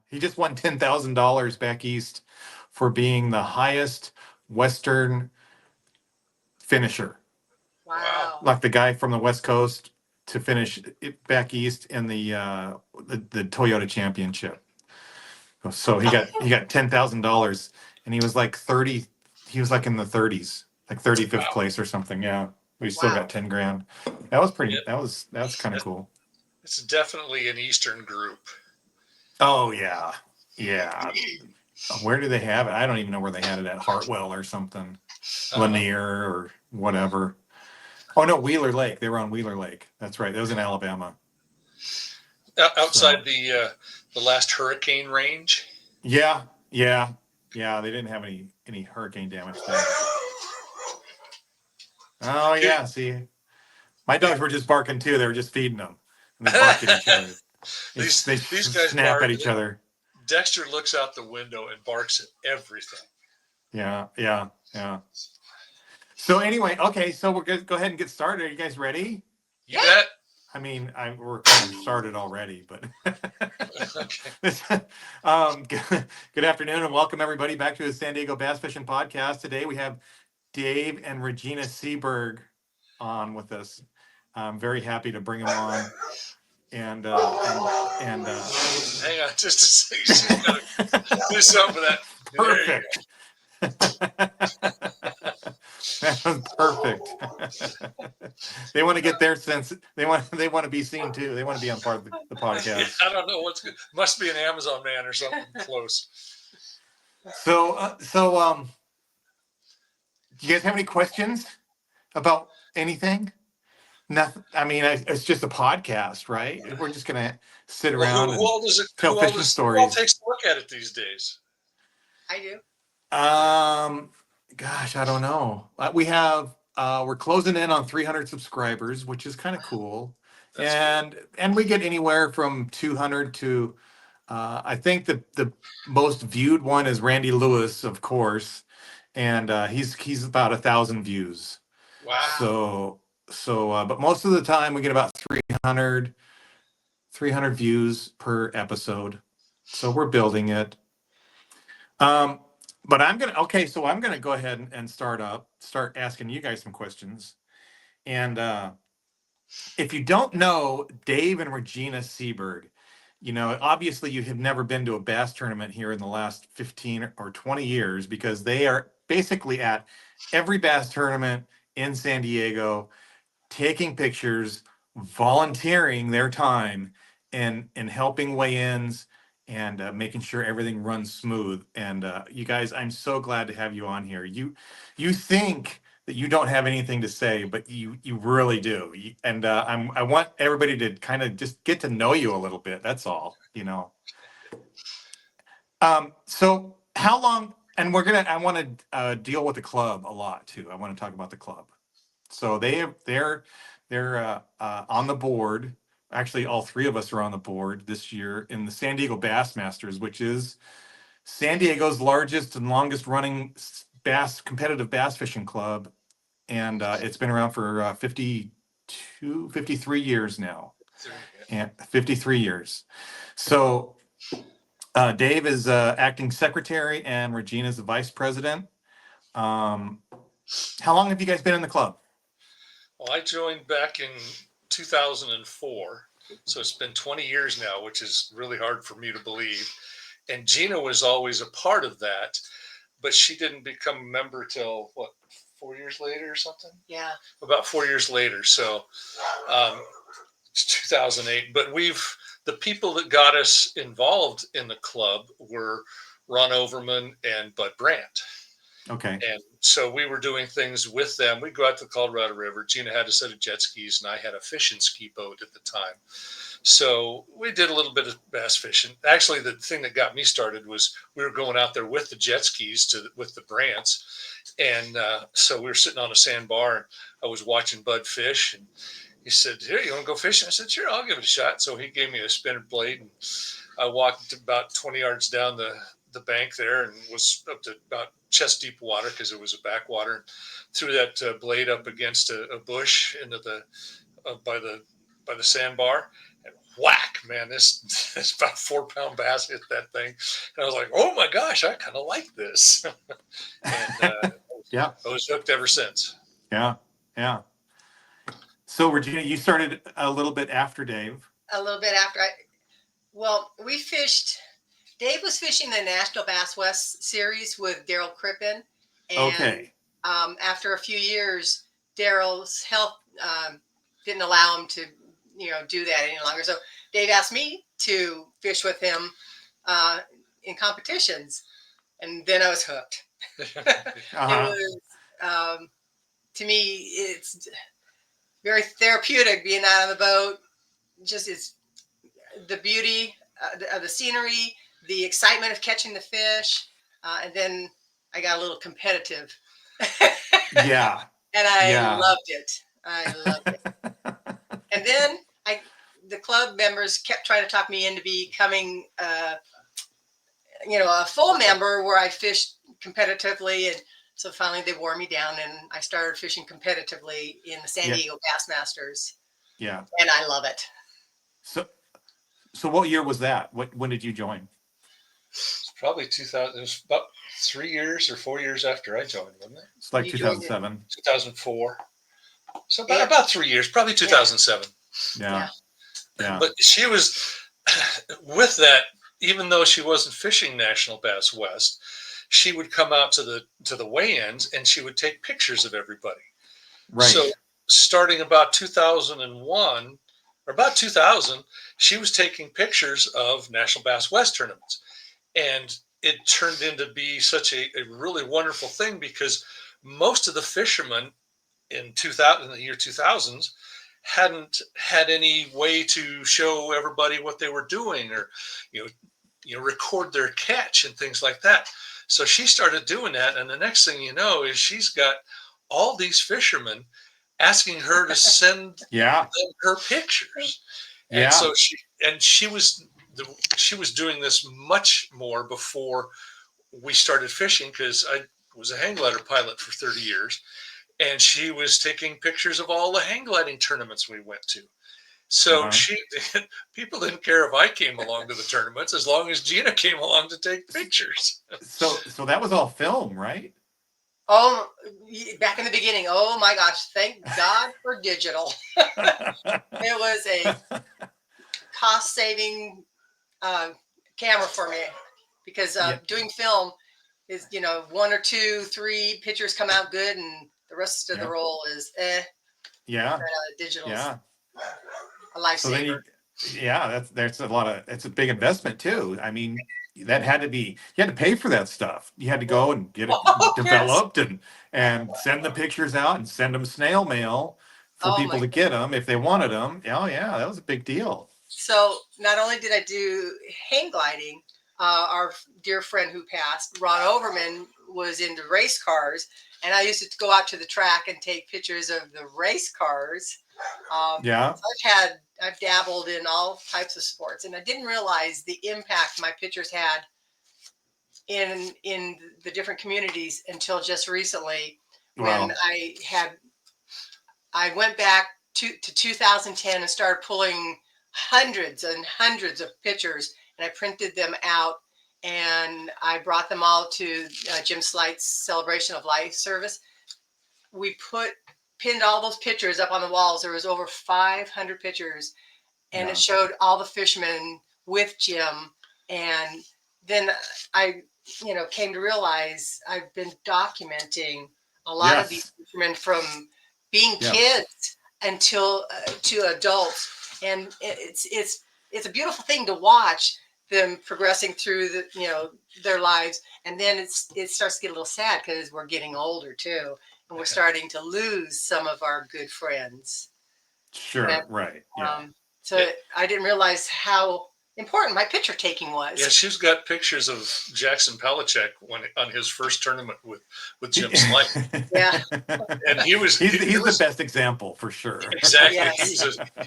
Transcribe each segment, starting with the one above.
He just won $10,000 back east for being the highest Western finisher. Wow. Like the guy from the West Coast to finish it back east in the Toyota Championship. So he got $10,000, and he was like 30. He was like in the 30s, like 35th Wow. place or something. Yeah, but he still Wow. got 10 grand. That was pretty. Yep. That's kind of cool. It's definitely an Eastern group. Oh yeah, yeah. Where do they have it? I don't even know where they had it at. Hartwell or something, Lanier or whatever. Oh no, Wheeler Lake. They were on Wheeler Lake. That's right. That was in Alabama. Outside So the last hurricane range. yeah, yeah, yeah. They didn't have any hurricane damage there. Oh Dude, yeah, see, my dogs were just barking too. They were just feeding them, and they bark at each other. They these guys snap bark. at each other. Dexter looks out the window and barks at everything. Yeah, yeah, yeah. So anyway, okay, so we're gonna go ahead and get started. Are you guys ready? You bet. I mean, we're kind of started already, but Okay. good afternoon and welcome everybody back to the San Diego Bass Fishing Podcast. Today we have Dave and Regina Seaberg on with us. I'm very happy to bring them on. And Hang on just a second. She's got to do something with that. perfect. That was perfect. They want to get their sense. They want to be seen too. They want to be on part of the Yeah, podcast. I don't know what's good. Must be an Amazon man or something close. So do you guys have any questions about anything? Nothing. I mean, it's just a podcast, right? We're just gonna sit around Who and all does it? tell Who all fishing does? Who all stories. takes a look at it these days? I do. Gosh, I don't know. We're closing in on 300 subscribers, which is kind of cool. That's And we get anywhere from 200 to I think the most viewed one is Randy Lewis, of course, and he's about 1,000 views. Wow. But most of the time we get about 300 views per episode. So we're building it. But I'm gonna go ahead and start asking you guys some questions. And if you don't know Dave and Regina Seaberg, obviously you have never been to a bass tournament here in the last 15 or 20 years because they are basically at every bass tournament in San Diego, taking pictures, volunteering their time, and helping weigh-ins and making sure everything runs smooth. And you guys, I'm so glad to have you on here. You think that you don't have anything to say, but you really do. And I want everybody to kind of just get to know you a little bit. That's all. So how long? And I want to deal with the club a lot too. I want to talk about the club. So they're on the board. Actually, all three of us are on the board this year in the San Diego Bassmasters, which is San Diego's largest and longest running competitive bass fishing club. And it's been around for 53 years now. And 53 years. So Dave is acting secretary and Regina's the vice president. How long have you guys been in the club? Well, I joined back in 2004, so it's been 20 years now, which is really hard for me to believe. And Gina was always a part of that, but she didn't become a member till 4 years later or something? Yeah. About 4 years later. So it's 2008. But the people that got us involved in the club were Ron Overman and Bud Brandt. Okay. And so we were doing things with them. We'd go out to the Colorado River. Gina had a set of jet skis, and I had a fishing ski boat at the time. So we did a little bit of bass fishing. Actually, the thing that got me started was we were going out there with the jet skis with the Brandts. And so we were sitting on a sandbar, and I was watching Bud fish. And he said, "Here, you want to go fishing?" I said, "Sure, I'll give it a shot." So he gave me a spinner blade, and I walked about 20 yards down the bank there and was up to about chest deep water because it was a backwater, and threw that blade up against a bush into by the sandbar, and whack, man, this is about 4-pound bass hit that thing. And I was like, oh my gosh, I kind of like this. And Yeah. I was hooked ever since. Yeah. Yeah. So Regina, you started a little bit after Dave. A little bit after well, we fished. Dave was fishing the National Bass West series with Daryl Crippen, and Okay. after a few years, Daryl's health didn't allow him to, do that any longer. So Dave asked me to fish with him in competitions, and then I was hooked. It Uh-huh. was to me, it's very therapeutic being out on the boat. Just it's the beauty of the scenery, the excitement of catching the fish, and then I got a little competitive, Yeah. and I Yeah. loved it. I loved it. And then the club members kept trying to talk me into becoming, a full member where I fished competitively, and so finally they wore me down, and I started fishing competitively in the San Yeah. Diego Bassmasters, Yeah. and I love it. So what year was that? When did you join? It's probably 2000. It was about 3 years or 4 years after I joined, wasn't it? It's like You joined 2007. 2004. So Yeah. about 3 years, probably 2007. Yeah. Yeah. But she was with that, even though she wasn't fishing National Bass West, she would come out to the weigh-ins and she would take pictures of everybody. Right. So starting about 2001 or about 2000, she was taking pictures of National Bass West tournaments. And it turned into be such a really wonderful thing because most of the fishermen in the year 2000s hadn't had any way to show everybody what they were doing, or record their catch and things like that. So she started doing that, and the next thing you know is she's got all these fishermen asking her to send Yeah. them her pictures. And Yeah. so she was doing this much more before we started fishing, because I was a hang glider pilot for 30 years, and she was taking pictures of all the hang gliding tournaments we went to. So people didn't care if I came along to the tournaments as long as Gina came along to take pictures. So that was all film, right? Oh, back in the beginning. Oh my gosh. Thank God for digital. It was a cost saving camera for me, because Yeah. doing film is, 1 or 2, 3 pictures come out good, and the rest of the Yeah. roll is Yeah. digital's Yeah. a lifesaver. So then that's a lot of, it's a big investment too. I mean, that had to be, you had to pay for that stuff. You had to go and get it Oh, yes. developed and send the pictures out and send them snail mail for Oh people my to get them if they wanted them. Oh yeah, that was a big deal. So not only did I do hang gliding, our dear friend who passed, Ron Overman, was into race cars, and I used to go out to the track and take pictures of the race cars. Yeah. So I've dabbled in all types of sports, and I didn't realize the impact my pictures had in the different communities until just recently, when Wow. I went back to 2010 and started pulling hundreds and hundreds of pictures, and I printed them out, and I brought them all to Jim Slight's Celebration of Life service. We pinned all those pictures up on the walls. There was over 500 pictures, and Yeah. it showed all the fishermen with Jim. And then I, came to realize I've been documenting a lot of these Yes. fishermen from being Yeah. kids until to adults, and it's a beautiful thing to watch them progressing through their lives. And then it starts to get a little sad because we're getting older too, and we're starting to lose some of our good friends. Sure. And, Right. Yeah. so I didn't realize how important my picture taking was. Yeah, she's got pictures of Jackson Palachek on his first tournament with Jim Slight. Yeah. And he's the best example for sure. Exactly. Yes.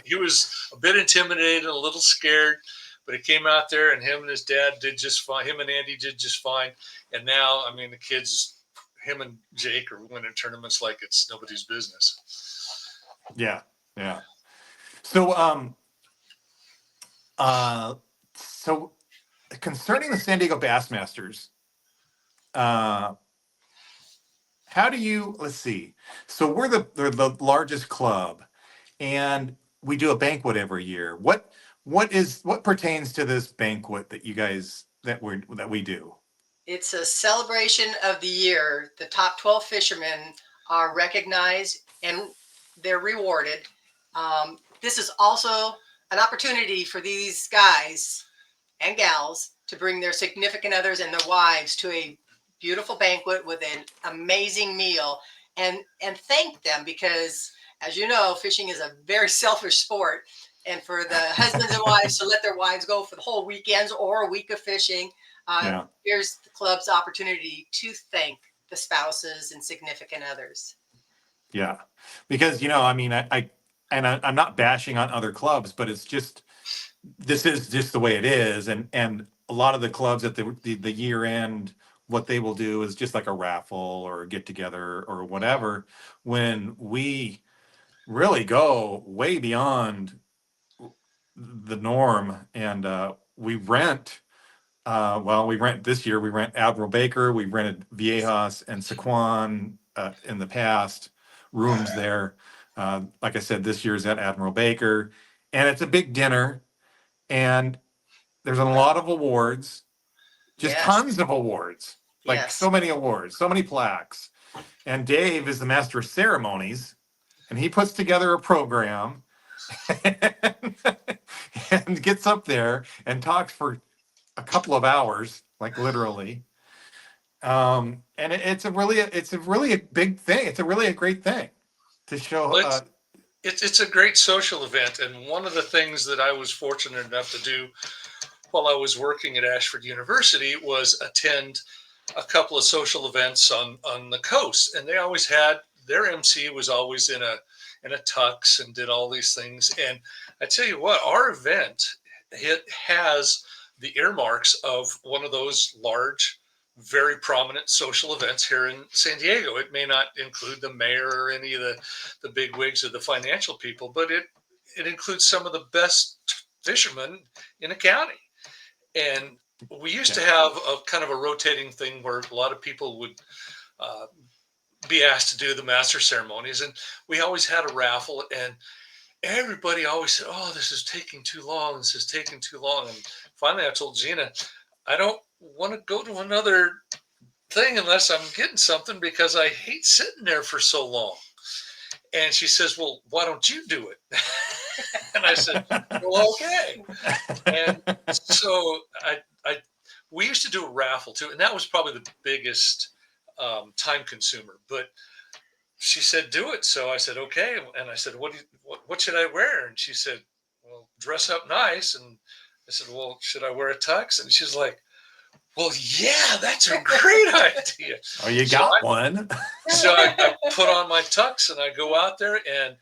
He was a bit intimidated, a little scared, but he came out there, and him and his dad did just fine. Him and Andy did just fine. And now, I mean, the kids, him and Jake, are winning tournaments like it's nobody's business. Yeah. Yeah. So, So concerning the San Diego Bassmasters, uh, how do you, let's see. So we're the largest club, and we do a banquet every year. What pertains to this banquet that you guys that we do? It's a celebration of the year. The top 12 fishermen are recognized and they're rewarded. This is also an opportunity for these guys and gals to bring their significant others and their wives to a beautiful banquet with an amazing meal and thank them because, as you know, fishing is a very selfish sport. And for the husbands and wives to let their wives go for the whole weekends or a week of fishing, Yeah. here's the club's opportunity to thank the spouses and significant others. Yeah, because I mean, I'm not bashing on other clubs, but it's just this is just the way it is, and a lot of the clubs at the year end, what they will do is just like a raffle or a get together or whatever. When we really go way beyond the norm, and we rent this year. We rent Admiral Baker. We rented Viejas and Sequan in the past rooms there. Like I said, this year's at Admiral Baker, and it's a big dinner, and there's a lot of awards, just Yes, tons of awards, like yes. so many awards, so many plaques. And Dave is the master of ceremonies, and he puts together a program and gets up there and talks for a couple of hours, like literally. And it's a really a big thing. It's a really a great thing to show. Well, it's a great social event, and one of the things that I was fortunate enough to do while I was working at Ashford University was attend a couple of social events on the coast, and they always had their MC was always in a tux and did all these things. And I tell you what, our event, it has the earmarks of one of those large, very prominent social events here in San Diego. It may not include the mayor or any of the big wigs or the financial people, but it includes some of the best fishermen in a county. And we used to Yeah, have a kind of a rotating thing where a lot of people would uh, be asked to do the master ceremonies, and we always had a raffle, and everybody always said, "Oh, this is taking too long. This is taking too long." And finally, I told Gina, "I don't want to go to another thing unless I'm getting something because I hate sitting there for so long." And she says, "Well, why don't you do it?" And I said, "Well, okay." And so I we used to do a raffle too, and that was probably the biggest time consumer. But she said, "Do it." So I said, "Okay." And I said, what should I wear?" And she said, "Well, dress up nice." And I said, "Well, should I wear a tux?" And she's like, "Well, yeah, that's a great idea." oh, you So got one. I put on my tux and I go out there and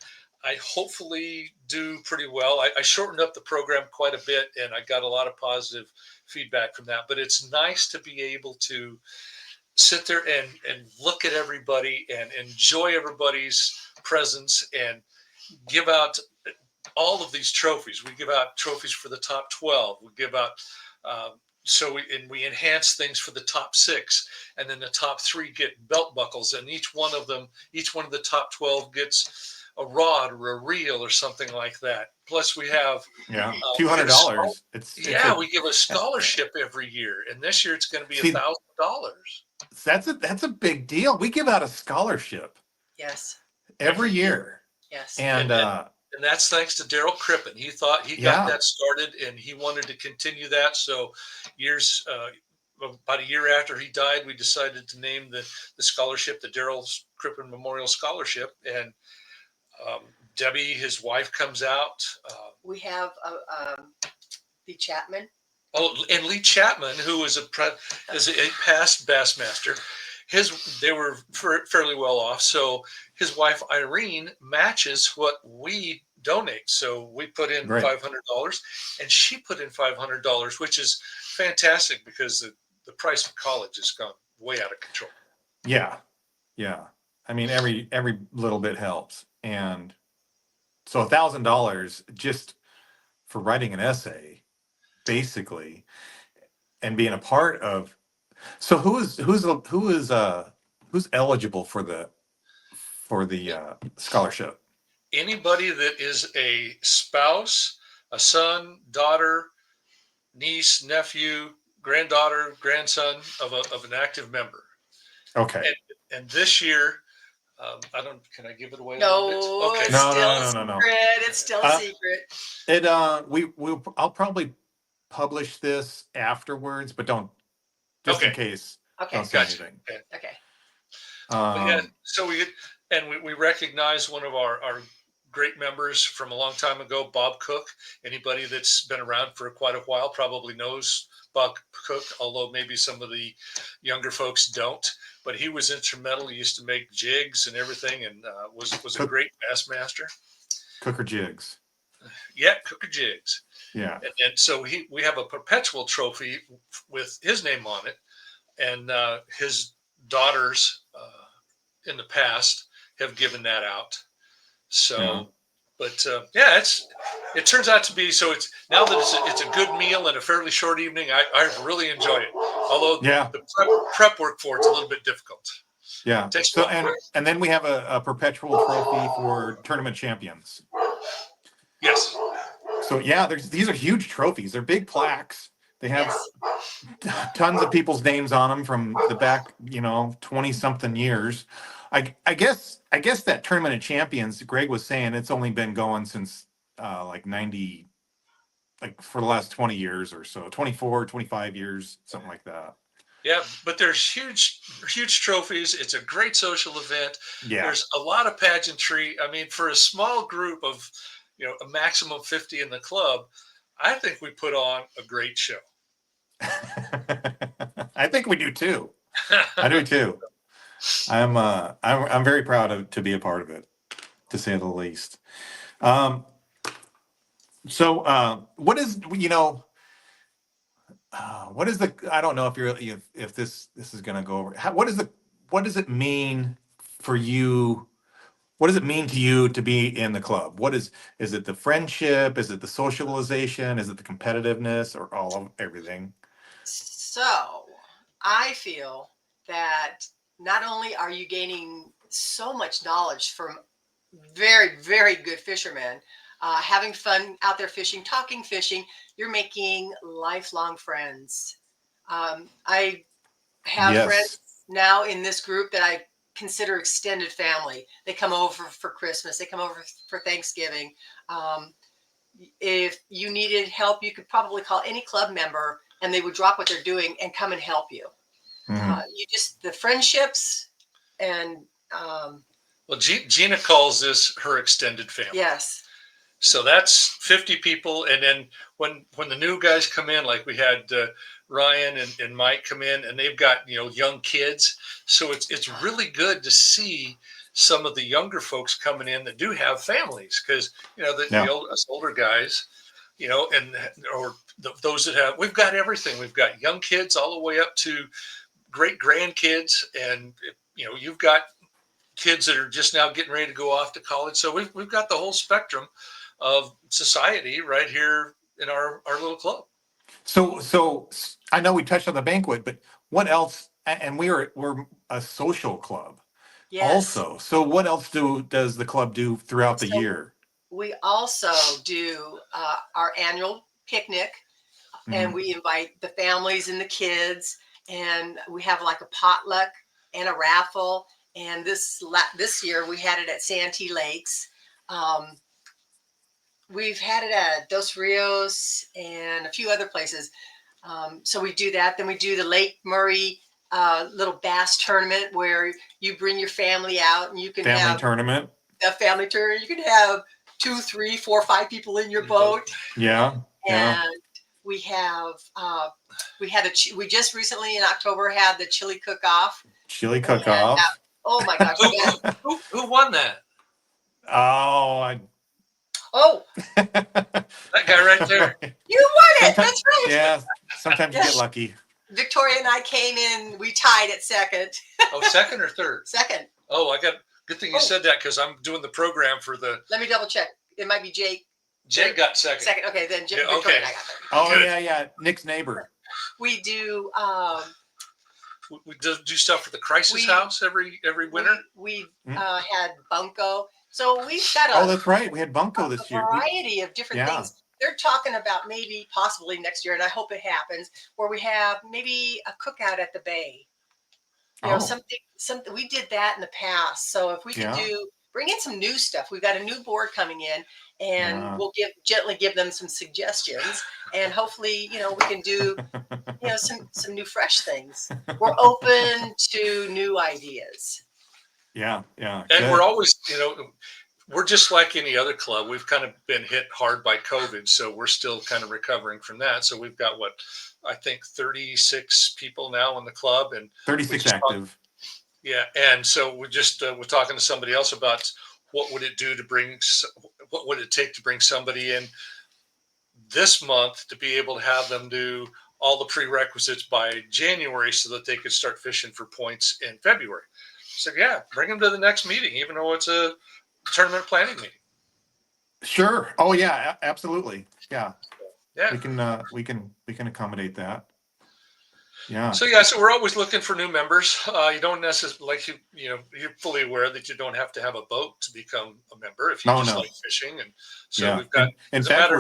I hopefully do pretty well. I shortened up the program quite a bit and I got a lot of positive feedback from that. But it's nice to be able to sit there and look at everybody and enjoy everybody's presence and give out all of these trophies. We give out trophies for the top 12. We give out we enhance things for the top 6, and then the top 3 get belt buckles, and each one of the top 12 gets a rod or a reel or something like that. Plus, we have Yeah, we give $200. we give a scholarship every year, and this year it's going to be See, $1,000. that's a big deal. We give out a scholarship Yes, every year, yes. and And that's thanks to Daryl Crippen. He thought he got yeah, that started, and he wanted to continue that. So, about a year after he died, we decided to name the scholarship the Daryl Crippen Memorial Scholarship. And Debbie, his wife, comes out. We have the Chapman. Oh, and Lee Chapman, who is is a past Bassmaster, they were fairly well off. So his wife Irene matches what we donate. So we put in great. $500, and she put in $500, which is fantastic because the price of college has gone way out of control. Yeah, yeah. I mean, every little bit helps, and so $1,000 just for writing an essay basically, and being a part of. So who's eligible for the scholarship? Anybody that is a spouse, a son, daughter, niece, nephew, granddaughter, grandson of an active member. Okay. And this year, I don't. Can I give it away a little bit? No, Okay. it's No, still no, a no, no, no, no. secret. It's still a Uh, secret. I'll probably publish this afterwards, but don't, just in Okay. case, Okay. don't say Gotcha. anything. Okay. Okay. But yeah, Um, so we recognize one of our great members from a long time ago, Bob Cook. Anybody that's been around for quite a while probably knows Bob Cook, although maybe some of the younger folks don't. But he was instrumental. He used to make jigs and everything, and was a Cook, great bassmaster. Cooker Jigs. Yeah, Cooker jigs. Yeah. And so we have a perpetual trophy with his name on it, and his daughters in the past have given that out. Yeah. So, but yeah, it turns out to be so. It's now that it's a good meal and a fairly short evening. I really enjoy it. Although Yeah. the prep work for it's a little bit difficult. Yeah. It takes a So while. and then we have a perpetual trophy for tournament champions. Yes. So yeah, these are huge trophies. They're big plaques. They have Yes. tons of people's names on them from the back, 20 something years. I guess that tournament of champions, Greg was saying, it's only been going since like 90, like for the last 20 years or so, 24, 25 years, something like that. Yeah, but there's huge trophies. It's a great social event. Yeah. There's a lot of pageantry. I mean, for a small group of, a maximum 50 in the club, I think we put on a great show. I think we do too. I do too. I'm very proud to be a part of it, to say the least. So what is what is the I don't know if this is going to go over. What does it mean for you? What does it mean to you to be in the club? Is it the friendship? Is it the socialization? Is it the competitiveness, or all of everything? So I feel that not only are you gaining so much knowledge from very, very good fishermen, having fun out there fishing, talking fishing, you're making lifelong friends. I have Yes. friends now in this group that I consider extended family. They come over for Christmas, they come over for Thanksgiving. Um, if you needed help, you could probably call any club member and they would drop what they're doing and come and help you. Mhm. You just, the friendships and Well, Gina calls this her extended family. yes. So that's 50 people, and then when the new guys come in, like we had Ryan and Mike come in, and they've got young kids. So it's really good to see some of the younger folks coming in that do have families, because us older guys, and or those that have, we've got everything. We've got young kids all the way up to great grandkids, and you've got kids that are just now getting ready to go off to college. So we've got the whole spectrum of society right here in our little club. So I know we touched on the banquet, but what else? And we're a social club Yes. also. So what else does the club do throughout the So year? we also do our annual picnic, and Mhm. we invite the families and the kids, and we have like a potluck and a raffle. And this year we had it at Santee Lakes. Um, we've had it at Dos Rios and a few other places. So we do that. Then we do the Lake Murray little bass tournament where you bring your family out and you can Family have tournament. a family tournament. You can have 2, 3, 4, 5 people in your boat. Yeah. Yeah. And we have we just recently in October had the chili cook-off. Chili And cook-off. oh my gosh, Who won that? Oh, oh, That guy right there. you won it. That's right. Yeah. Sometimes you Yeah. get lucky. Victoria and I came in. We tied at second. Oh, second or third? Second. Oh, I got good thing you said that, because I'm doing the program for the. Let me double check. It might be Jake. Jay got second. Second. Okay, then Yeah, Victoria okay. and I got third. Oh Good. yeah, Nick's neighbor. We do. We do stuff for the crisis house every winter. We Hmm? had bunco. So we've got Oh, that's right. We had bunco a this year. variety of different things. They're talking about maybe possibly next year, and I hope it happens, where we have maybe a cookout at the bay. You know, something we did that in the past. So if we could bring in some new stuff, we've got a new board coming in, and we'll gently give them some suggestions, and hopefully, we can do, some new fresh things. We're open to new ideas. Yeah. And we're always, we're just like any other club. We've kind of been hit hard by COVID, so we're still kind of recovering from that. So we've got I think 36 people now in the club, and 36 active. Yeah, and so we're talking to somebody else about what would it take to bring somebody in this month to be able to have them do all the prerequisites by January so that they could start fishing for points in February. So yeah, bring them to the next meeting, even though it's a tournament planning meeting. Sure. Oh yeah, absolutely. Yeah. Yeah. We can accommodate that. Yeah. So we're always looking for new members. You don't necessarily you're fully aware that you don't have to have a boat to become a member if you like fishing. And so we've got. In fact,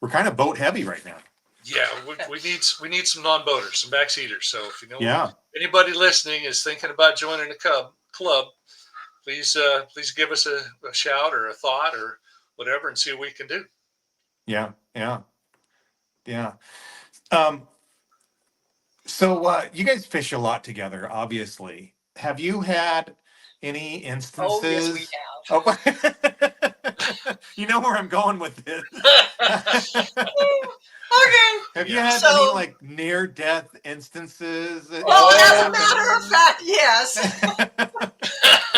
we're kind of boat heavy right now. Yeah, we need some non-boaters, some backseaters. So if anybody listening is thinking about joining a club, please give us a shout or a thought or whatever, and see what we can do. Yeah. So you guys fish a lot together, obviously. Have you had any instances? Oh, yes, we have. You know where I'm going with this. Okay. Have you had any near-death instances? Well, as a matter of fact, yes.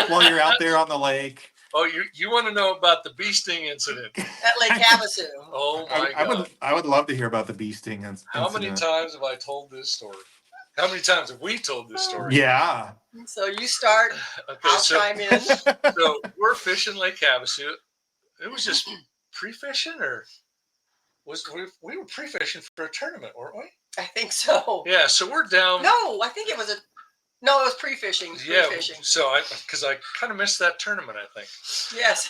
While you're out there on the lake. Oh, you want to know about the bee sting incident at Lake Havasu? Oh my God! I would love to hear about the bee sting incident. How many times have I told this story? How many times have we told this story? Yeah. So you start. Okay, I'll chime in. So we're fishing Lake Havasu. It was just pre-fishing, or we were pre-fishing for a tournament, weren't we? I think so. Yeah. So we're down. No, I think it was No, it was pre-fishing. Pre-fishing. So because I kind of missed that tournament, I think. Yes.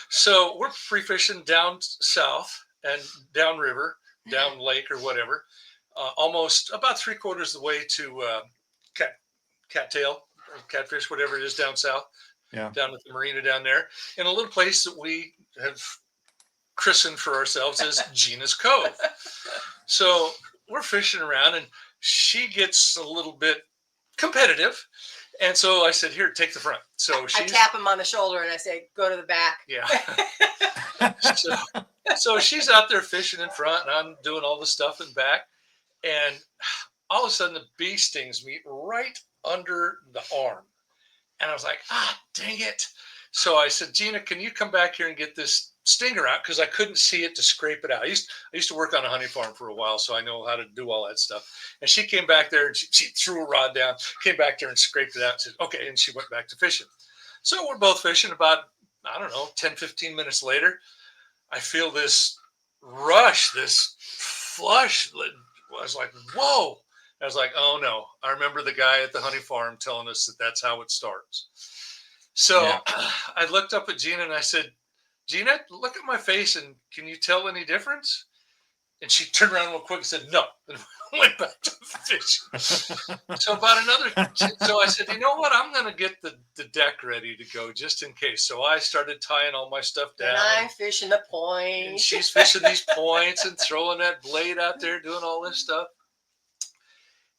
So we're pre-fishing down south and downriver, down lake or whatever, almost about 3/4 of the way to cattail or catfish, whatever it is down south. Yeah. Down at the marina down there, in a little place that we have christened for ourselves as Gina's Cove. So we're fishing around, and she gets a little bit competitive, and so I said, "Here, take the front." So I tap him on the shoulder and I say, "Go to the back." Yeah. So she's out there fishing in front, and I'm doing all the stuff in back, and all of a sudden the bee stings me right under the arm, and I was like, dang it. So I said, "Gina, can you come back here and get this stinger out?" Because I couldn't see it to scrape it out. I used to work on a honey farm for a while, so I know how to do all that stuff. And she came back there, and she threw a rod down, came back there and scraped it out and said, "Okay." And she went back to fishing. So we're both fishing. About, 10, 15 minutes later, I feel this rush, this flush. I was like, whoa. I was like, oh no. I remember the guy at the honey farm telling us that that's how it starts. So I looked up at Gina and I said, "Gina, look at my face, and can you tell any difference?" And she turned around real quick and said, "No," and went back to fishing. So I said, "You know what? I'm going to get the deck ready to go just in case." So I started tying all my stuff down. And I'm fishing the point. And she's fishing these points and throwing that blade out there, doing all this stuff.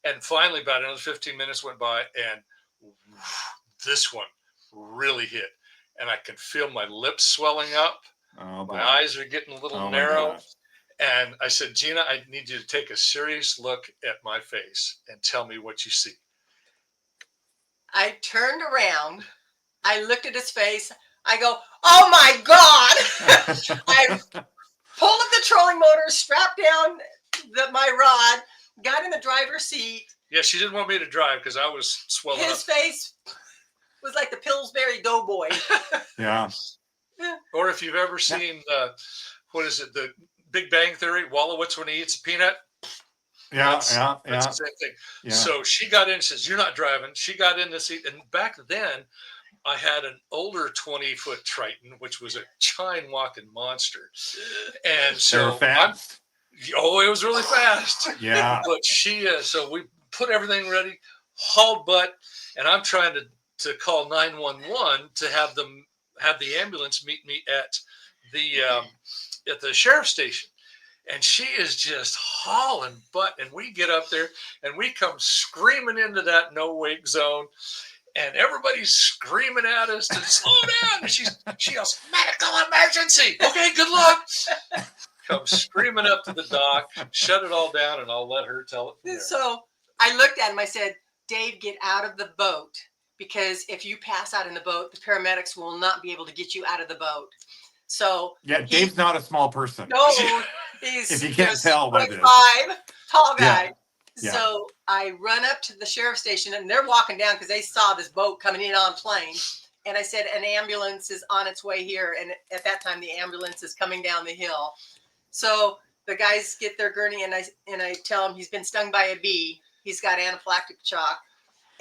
And finally, about another 15 minutes went by, and this one really hit. And I can feel my lips swelling up. Oh, my eyes are getting a little narrow. And I said, "Gina, I need you to take a serious look at my face and tell me what you see." I turned around. I looked at his face. I go, "Oh my God." I pulled up the trolling motor, strapped down my rod, got in the driver's seat. Yeah, she didn't want me to drive because I was swelling up. His face was like the Pillsbury Doughboy. Yeah. Or if you've ever seen what is it, the Big Bang Theory, Wallowitz when he eats a peanut. Yeah, That's yeah, that's yeah, the same thing. yeah. So she got in and says, "You're not driving." She got in the seat, and back then I had an older 20-foot Triton, which was a chine walking monster, and They were so fast. it was really fast. Yeah. But she, so we put everything ready, hauled butt, and I'm trying to call 911 to have the ambulance meet me at the sheriff's station. And she is just hauling butt, and we get up there and we come screaming into that no wake zone, and everybody's screaming at us to slow down. And she yells, "Medical emergency!" Okay, good luck. Come screaming up to the dock, shut it all down, and I'll let her tell it from there. So I looked at him. I said, "Dave, get out of the boat, because if you pass out in the boat, the paramedics will not be able to get you out of the boat." So Yeah, Dave's not a small person. no, he's If you can't tell by this. 6'5", tall guy. Yeah. Yeah. So I run up to the sheriff's station, and they're walking down because they saw this boat coming in on plane. And I said, "An ambulance is on its way here." And at that time, the ambulance is coming down the hill. So the guys get their gurney, and I tell him he's been stung by a bee. He's got anaphylactic shock.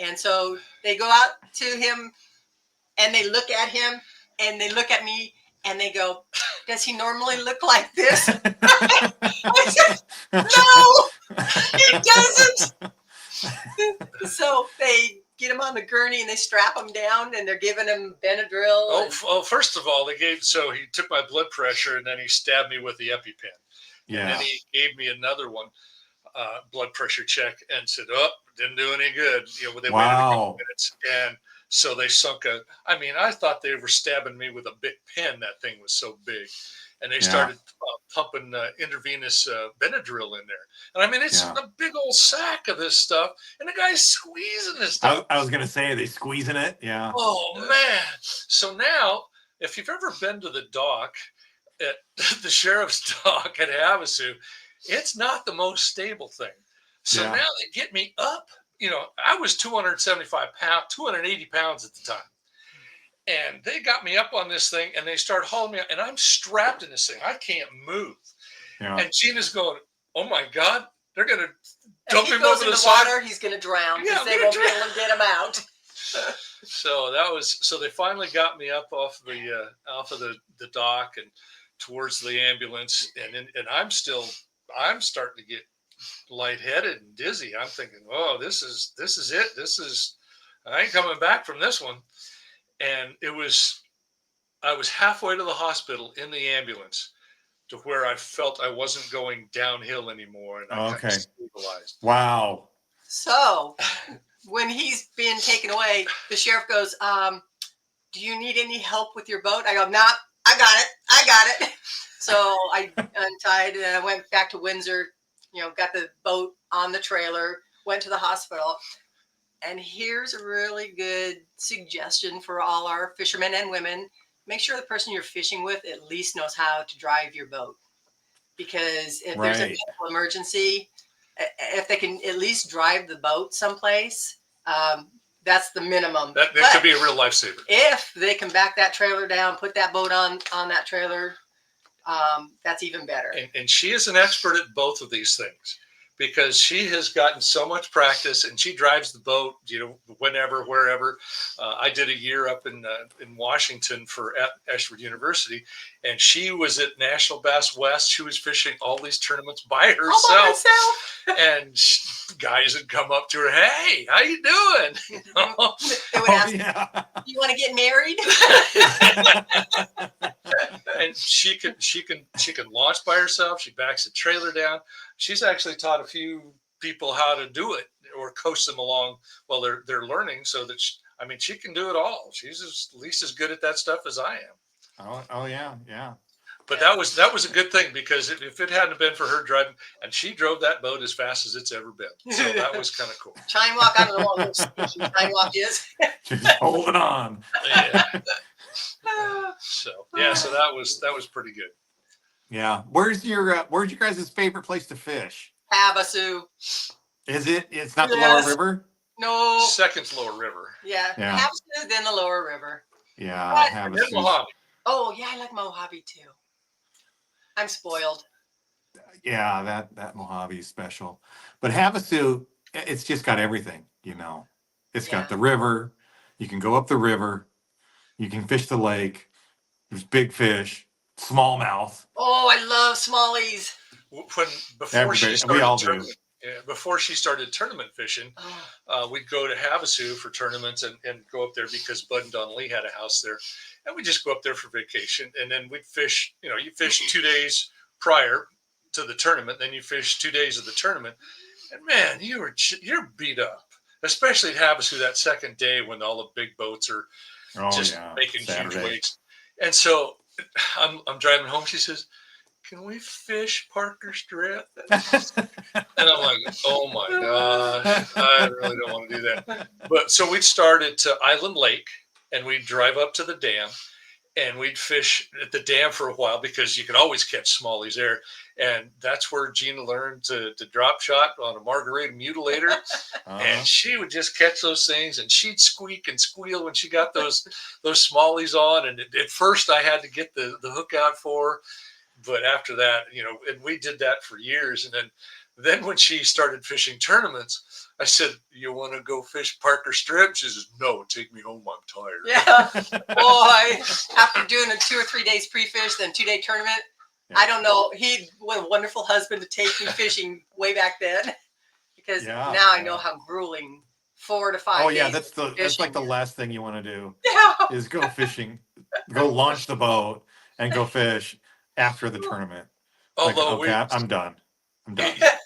And so they go out to him, and they look at him, and they look at me, and they go, "Does he normally look like this?" I said, "No, he doesn't." So they get him on the gurney, and they strap him down, and they're giving him Benadryl. Oh, first of all, he took my blood pressure, and then he stabbed me with the EpiPen. Yeah. And then he gave me another one, blood pressure check, and said, "Oh, didn't do any good." They waited a couple minutes, and so they sunk I thought they were stabbing me with a big pen. That thing was so big, and they started pumping intravenous Benadryl in there. And it's a big old sack of this stuff, and the guy's squeezing this stuff. I was gonna say, are they squeezing it? Yeah. Oh man! So now, if you've ever been to the dock at the sheriff's dock at Havasu, it's not the most stable thing. So now they get me up. I was 275 pounds, 280 pounds at the time. And they got me up on this thing, and they start hauling me out, and I'm strapped in this thing. I can't move. Yeah. And Gina's going, "Oh my God, they're going to dump him over the water. He's going to drown because they won't be able to get him out." So they finally got me up off of the dock and towards the ambulance, and I'm starting to get lightheaded and dizzy. I'm thinking, "Oh, this is it. I ain't coming back from this one." And I was halfway to the hospital in the ambulance to where I felt I wasn't going downhill anymore, and I kind of stabilized. Wow. So when he's being taken away, the sheriff goes, "Do you need any help with your boat?" I go, "Nah, I got it. So I untied, and I went back to Windsor, got the boat on the trailer, went to the hospital. And here's a really good suggestion for all our fishermen and women. Make sure the person you're fishing with at least knows how to drive your boat. Because if there's a medical emergency, if they can at least drive the boat someplace, that's the minimum. That could be a real lifesaver. If they can back that trailer down, put that boat on that trailer, that's even better. And she is an expert at both of these things, because she has gotten so much practice, and she drives the boat, whenever, wherever. I did a year up in Washington at Ashford University, and she was at National Bass West. She was fishing all these tournaments by herself. And guys would come up to her, "Hey, how you doing?" They would ask, "You want to get married?" And she can launch by herself. She backs the trailer down. She's actually taught a few people how to do it, or coach them along while they're learning, so that she can do it all. She's at least as good at that stuff as I am. Oh yeah. But that was a good thing, because if it hadn't been for her driving, and she drove that boat as fast as it's ever been, so that was kind of cool. Chine walk, I don't know what chine walk is. She's holding on. Yeah. So that was pretty good. Yeah. Where's your guys' favorite place to fish? Havasu. Is it? It's not the lower river? No. Second to Lower River. Yeah. Havasu, then the Lower River. Yeah. Havasu. Oh yeah, I like Mojave too. I'm spoiled. Yeah, that Mojave is special. But Havasu, it's just got everything, you know. It's got Yeah. the river. You can go up the river. You can fish the lake. There's big fish, smallmouth. Oh, I love smallies. When before she Everybody, we started all do. tournament, before she started tournament fishing, Oh, we'd go to Havasu for tournaments and go up there because Bud and Don Lee had a house there, and we just go up there for vacation, and then we'd fish. You know, you fish 2 days prior to the tournament, then you fish 2 days of the tournament, and man, you're beat up, especially at Havasu that second day when all the big boats are Oh just yeah, making huge Saturday. weights. And so I'm driving home. She says, "Can we fish Parker Strip?" And I'm like, "Oh my gosh, I really don't want to do that." But so we'd start at Island Lake, and we'd drive up to the dam, and we'd fish at the dam for a while because you could always catch smallies there. And that's where Gina learned to drop shot on a margarita mutilator. And she would just catch those things, and she'd squeak and squeal when she got those smallies on. And at first, I had to get the hook out for her, but after that, you know, and we did that for years. And then when she started fishing tournaments, I said, "You want to go fish Parker Strip?" She says, "No, take me home. I'm tired." yeah. Boy, after doing a 2 or 3 days pre-fish, then 2-day tournament, I don't know. He what a wonderful husband to take me fishing way back then, because Yeah, now I know yeah. how grueling 4 to 5 Oh yeah, days that's of like fishing the is. last thing you want to do Yeah. is go fishing, go launch the boat and go fish after the tournament. It's like, Although okay, I'm done. I'm done. it,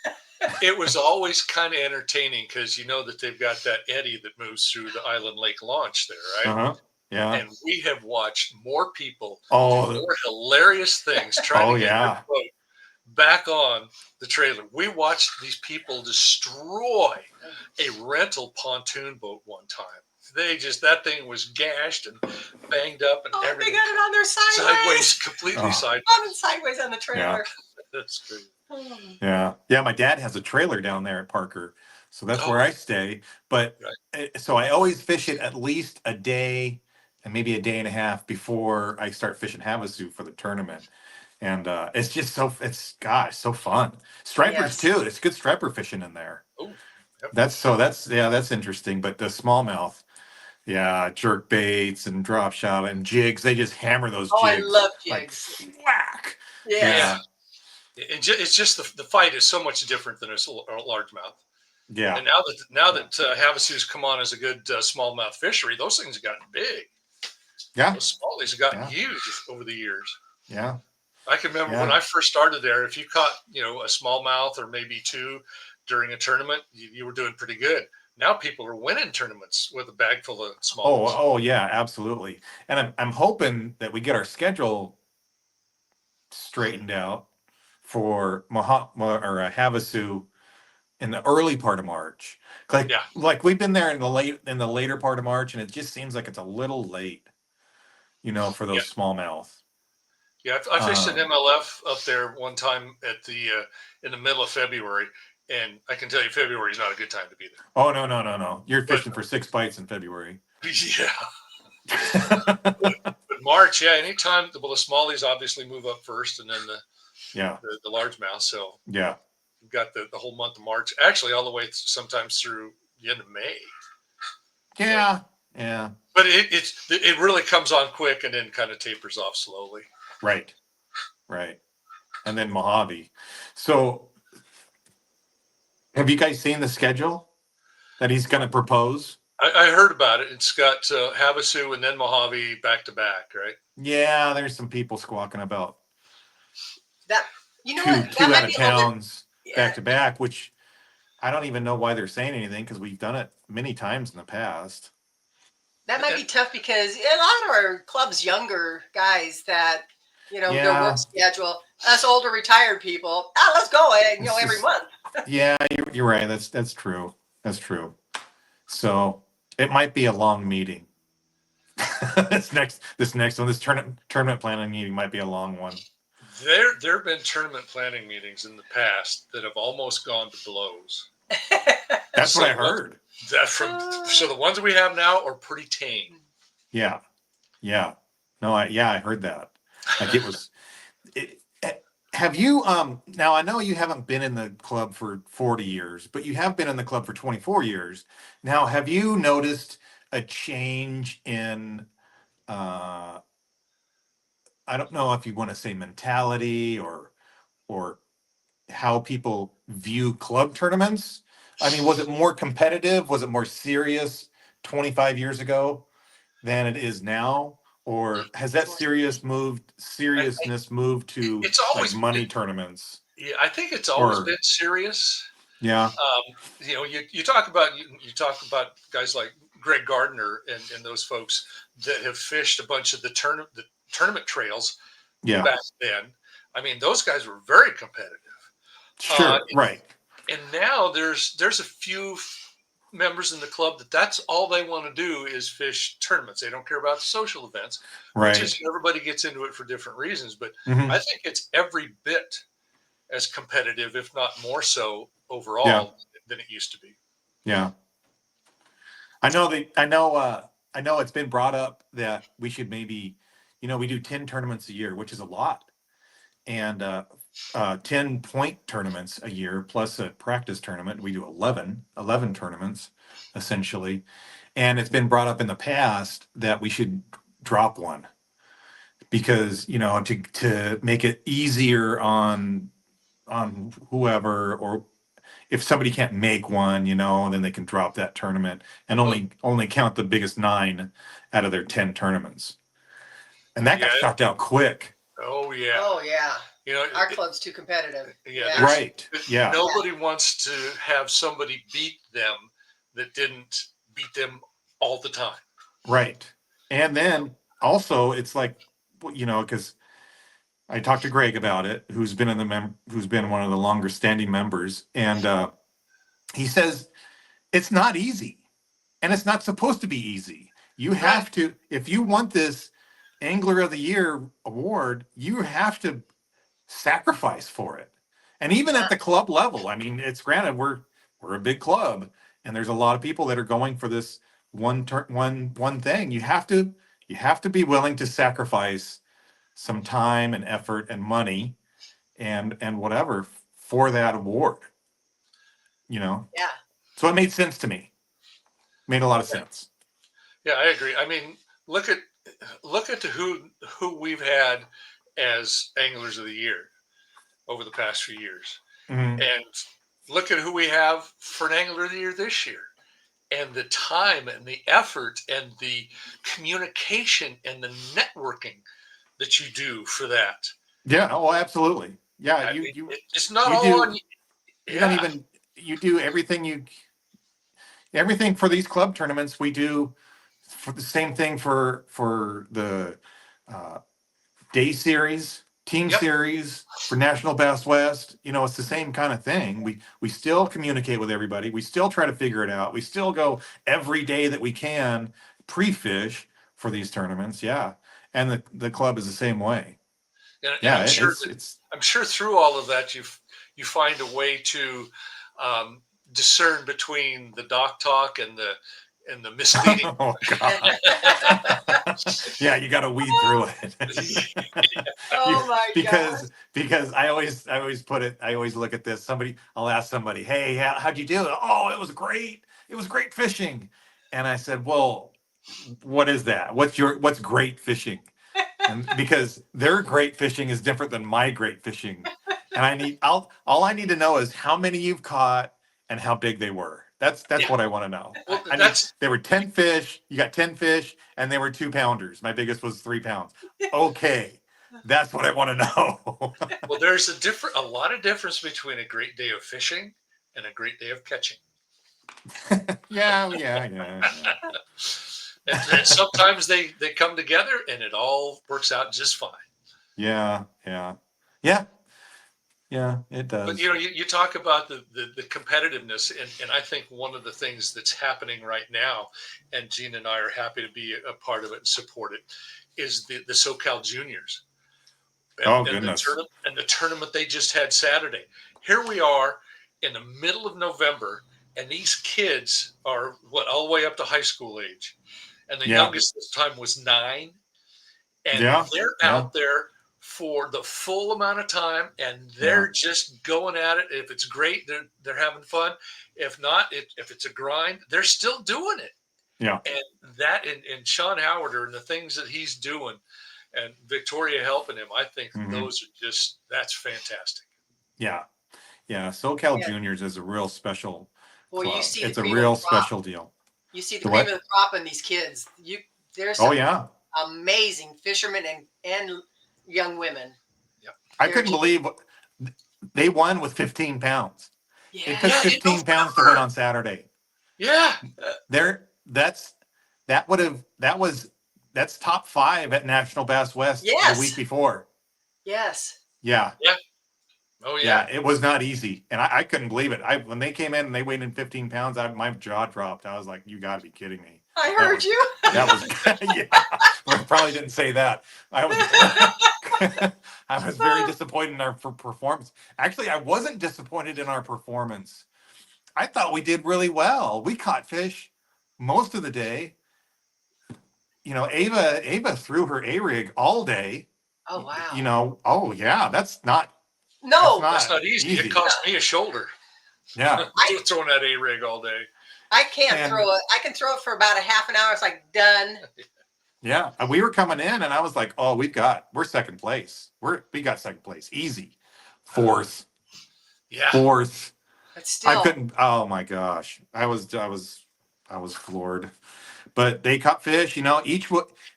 it was always kind of entertaining because you know that they've got that eddy that moves through the Island Lake launch there, right? Uh-huh. Yeah. And we have watched more people do Oh, more hilarious things trying oh to get their yeah. boat back on the trailer. We watched these people destroy a rental pontoon boat one time. That thing was gashed and banged up and Oh, they everything. got it on there Sideways, completely Oh. sideways. On it sideways on the trailer. That's crazy. Yeah. Yeah, my dad has a trailer down there at Parker. So that's where Oh, I stay. But so I always fish it at least a day and maybe a day and a half before I start fishing Havasu for the tournament. And it's just it's gosh, so fun. Stripers Yes. too. It's good striper fishing in there. oh, yep. That's interesting. But the smallmouth, yeah, jerk baits and drop shot and jigs, they just hammer those Oh, I jigs love like jigs. whack. Yes. Yeah. It's just the fight is so much different than a largemouth. Yeah. And now that Havasu's come on as a good smallmouth fishery, those things have gotten big. Yeah. Those smallies have gotten huge over the years. Yeah. I can remember when Yeah. I first started there, if you caught, you know, a smallmouth or maybe two during a tournament, you were doing pretty good. Now people are winning tournaments with a bag full of smallies. Oh yeah, absolutely. And I'm hoping that we get our schedule straightened out for Havasu in the early part of March. Yeah. Like we've been there in the later part of March, and it just seems like it's a little late, you know, for Yeah. those smallmouth. Yeah. I fished an MLF up there one time at the in the middle of February, and I can tell you February is not a good time to be there. Oh no. You're fishing for 6 bites in February. Yeah. But March, yeah, anytime the smallies obviously move up first, and then the largemouth. So Yeah. you've got the whole month of March, actually all the way sometimes through the end of May. Yeah. Yeah. But it really comes on quick and then kind of tapers off slowly. Right. And then Mojave. So have you guys seen the schedule that he's going to propose? I heard about it. It's got Havasu and then Mojave back to back, right? Yeah, there's some people squawking about That you know two what? That two out might of be a little bit. towns back to back, which I don't even know why they're saying anything because we've done it many times in the past. That might be tough because a lot of our club's younger guys that, you know, their work schedule. Us older retired people, let's go, you know, every month. Yeah, you're right. That's true. That's true. So it might be a long meeting. This next one, this tournament planning meeting might be a long one. There have been tournament planning meetings in the past that have almost gone to blows. That's what I heard. So the ones we have now are pretty tame. Yeah. No, I heard that. Like it was. Have you now I know you haven't been in the club for 40 years, but you have been in the club for 24 years. Now, have you noticed a change in uh I don't know if you want to say mentality or how people view club tournaments? I mean, was it more competitive? Was it more serious 25 years ago than it is now? Or has that It's more serious. I, seriousness moved to it's like always money tournaments? yeah, I think it's always Or been serious. yeah, You talk about you talk about guys like Greg Gardner and those folks that have fished a bunch of the tournament trails yeah, back then. I mean, those guys were very competitive. Uh, sure, right, and now there's a few members in the club that's all they want to do is fish tournaments. They don't care about the social events, which right. is everybody gets into it for different reasons. But I Hmm. think it's every bit as competitive, if not more so, Yeah, overall than it used to be. yeah. I know it's been brought up that we should maybe, we do 10 tournaments a year, which is a lot. And 10 point tournaments a year plus a practice tournament. We do 11 tournaments essentially. And it's been brought up in the past that we should drop one because, to make it easier on whoever, or if somebody can't make one, then they can drop that tournament and Well, only count the biggest 9 out of their 10 tournaments. And that got yeah. shot down quick. Oh yeah. Oh yeah, You know, our club's too competitive. yeah. Yeah. Right. Yeah. Nobody wants to have somebody beat them that didn't beat them all the time. Right. And then also it's like, because I talked to Greg about it, who's been one of the longer standing members, and he says it's not easy, and it's not supposed to be easy. You Right. have to, if you want this Angler of the Year award, you have to sacrifice for it. And even Yeah. at the club level, I mean, it's granted we're a big club, and there's a lot of people that are going for this one thing. You have to be willing to sacrifice some time and effort and money and whatever for that award. You know, Yeah. so it made sense to me. Made a lot of sense. Yeah, I agree. I mean, look at who we've had as anglers of the year over the past few years, Mhm. and look at who we have for an angler of the year this year. And the time and the effort and the communication and the networking that you do for that. Yeah. Oh, absolutely. Yeah. I You mean, you it's not you all on do. you. You don't Yeah. even. You do everything for these club tournaments. We do for the same thing for the uh, day series, team Yep. series, for National Best West. It's the same kind of thing. We still communicate with everybody. We still try to figure it out. We still go every day that we can pre-fish for these tournaments. Yeah, and the club is the same way. And Yeah, it's I'm sure through all of that you find a way to um, discern between the doc talk and the misleading. oh god. Yeah, you got to weed through it. You, Oh my gosh. because I always look at this. I'll ask somebody, "Hey, how'd you do it?" "Oh, it was great. It was great fishing." And I said, "Well, what is that? What's great fishing?" And because their great fishing is different than my great fishing. And all I need to know is how many you've caught and how big they were. That's Yeah. what I want to know. Well, I need There were 10 fish, you got 10 fish, and they were 2 pounders. My biggest was 3 pounds. Okay. That's what I want to know. there's a lot of difference between a great day of fishing and a great day of catching. Yeah. And sometimes they come together and it all works out just fine. Yeah. Yeah. Yeah, it But does. you talk about the competitiveness, and I think one of the things that's happening right now, and Gene and I are happy to be a part of it and support it, is the SoCal Juniors Oh and goodness. the tournament they just had Saturday. Here we are in the middle of November, and these kids are all the way up to high school age, and the Yeah. youngest this time was 9, and Yeah. they're Yeah. out there for the full amount of time, and they're just going at it. If it's great, they're having fun. If not, if it's a grind, they're still doing it. Yeah. And that and Sean Howarder and the things that he's doing, and Victoria helping him, I think those are just, that's fantastic. Yeah. Yeah. SoCal Yeah. Juniors is a real special Well, you club. see the It's a cream of the real crop. special deal. You see the The cream what? of the crop in these kids. There's Oh some yeah. amazing fishermen and young women. Yep. I couldn't believe they won with 15 pounds. Yeah. It took Yeah, in 15 pounds to win on Saturday. Yeah. That's top 5 at National Bass West the Yes. week before. Yes. Yeah. Yeah. Oh yeah. Yeah, it was not easy. And I couldn't believe it. When they came in and they weighed in 15 pounds, my jaw dropped. I was like, you gotta be kidding me. I heard you. That was yeah. Well, I probably didn't say that. I was I was very disappointed in our performance. Actually, I wasn't disappointed in our performance. I thought we did really well. We caught fish most of the day. Ava threw her A-rig all day. Oh wow. Oh yeah, that's not easy. It cost me a shoulder. Yeah. Throwing that A-rig all day. I can't throw it. I can throw it for about a half an hour. It's like done. Yeah, we were coming in, and I was like, "Oh, we're second place. We got second place, easy. Fourth, Yeah. fourth. But still, I couldn't. Oh my gosh, I was floored. But they caught fish, each.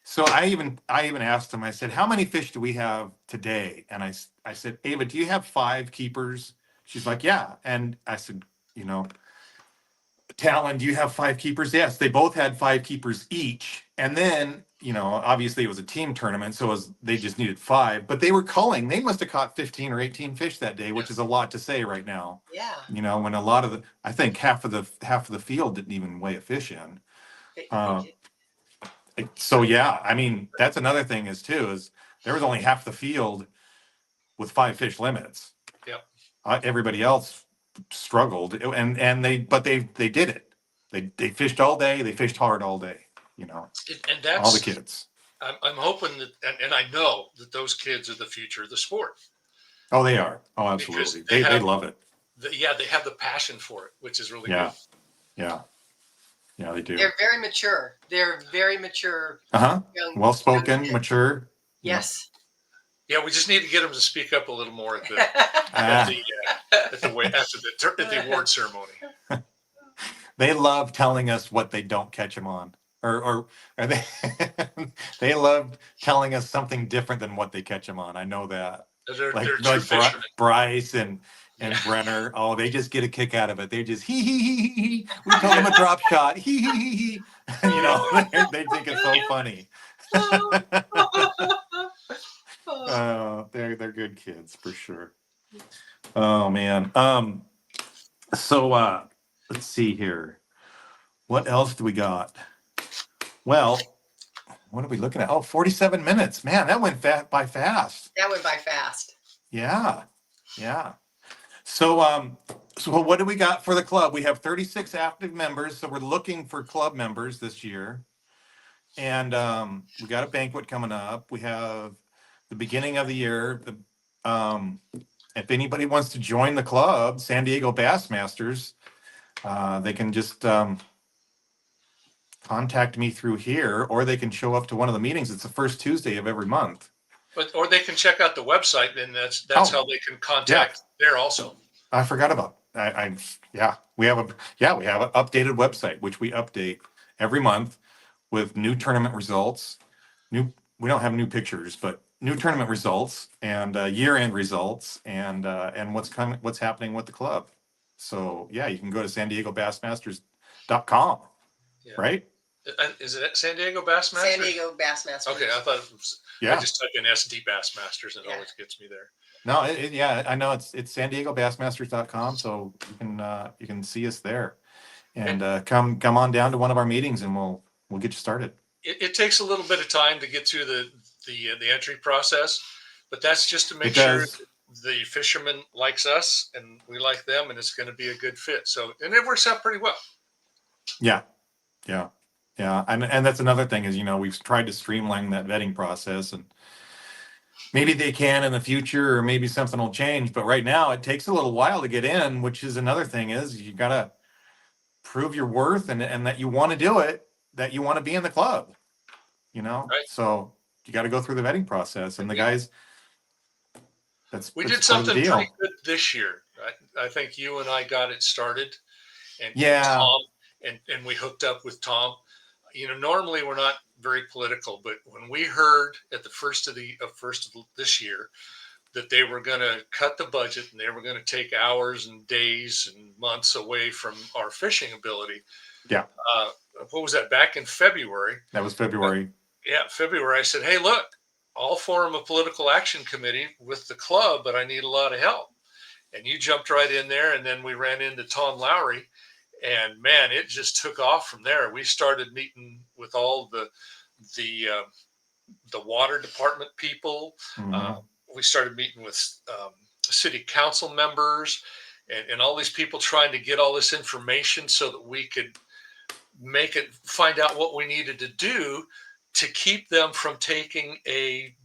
So I even asked them. I said, "How many fish do we have today?" And I said, "Ava, do you have 5 keepers?" She's like, "Yeah." And I said, Talon, do you have 5 keepers? Yes, they both had 5 keepers each. And then, obviously it was a team tournament, so they just needed 5. But they were culling. They must have caught 15 or 18 fish that day, which is a lot to say right now. yeah. When a lot of I think half of the field didn't even weigh a fish in. So yeah, I mean that's another thing is there was only half the field with 5 fish limits. Yep. Everybody else struggled, and they did it. They fished all day. They fished hard all day. And that's all the kids. I'm hoping that, and I know that those kids are the future of the sport. Oh, they are. Oh, absolutely. They love it. They have the passion for it, which is really good. Yeah. Yeah, they do. They're very mature. They're very mature. Well spoken, mature. Yes. Yeah, we just need to get them to speak up a little more at the award ceremony. They love telling us what they don't catch them on, or they they love telling us something different than what they catch them on. I know that. They're like fishermen. Bryce and Brenner. Oh, they just get a kick out of it. They just he. We told them a drop shot. He. They think it's so funny. They're good kids for sure. Oh man. So let's see here. What else do we got? Well, what are we looking at? Oh, 47 minutes. Man, that went by fast. That went by fast. Yeah. So what do we got for the club? We have 36 active members, so we're looking for club members this year. And we got a banquet coming up. We have the beginning of the year. If anybody wants to join the club, San Diego Bassmasters, they can just contact me through here, or they can show up to one of the meetings. It's the first Tuesday of every month. Or they can check out the website, and that's how they can contact there also. I forgot about. We have an updated website which we update every month with new tournament results. We don't have new pictures, but new tournament results and year-end results and what's happening with the club. So yeah, you can go to SanDiegoBassmasters.com, right? Is it San Diego Bassmasters? San Diego Bassmasters. Okay, I thought it was. Yeah. I just type in SD Bassmasters and it always gets me there. No, I know it's SanDiegoBassmasters.com, so you can see us there, and come on down to one of our meetings, and we'll get you started. It takes a little bit of time to get through the entry process, but that's just to make sure the fisherman likes us and we like them, and it's going to be a good fit. So, and it works out pretty well. Yeah. Yeah, and that's another thing is, we've tried to streamline that vetting process, and maybe they can in the future, or maybe something will change. But right now, it takes a little while to get in, which is another thing is you gotta prove your worth and that you want to do it, that you want to be in the club, Right. So you got to go through the vetting process, and And the guys, that's we that's did part of the something pretty deal. good this year. I think you and I got it started, and Yeah, Tom, and we hooked up with Tom. Normally we're not very political, but when we heard at the first of this year that they were going to cut the budget and they were going to take hours and days and months away from our fishing ability, yeah, uh, what was that? Back in February. that was Uh, February. yeah, February. I said, "Hey, look, I'll form a political action committee with the club, but I need a lot of help." And you jumped right in there, and then we ran into Tom Lowry, and man, it just took off from there. We started meeting with all the the water department people. Uh, Hmm. we started meeting with city council members, and all these people trying to get all this information so that we could find out what we needed to do to keep them from taking a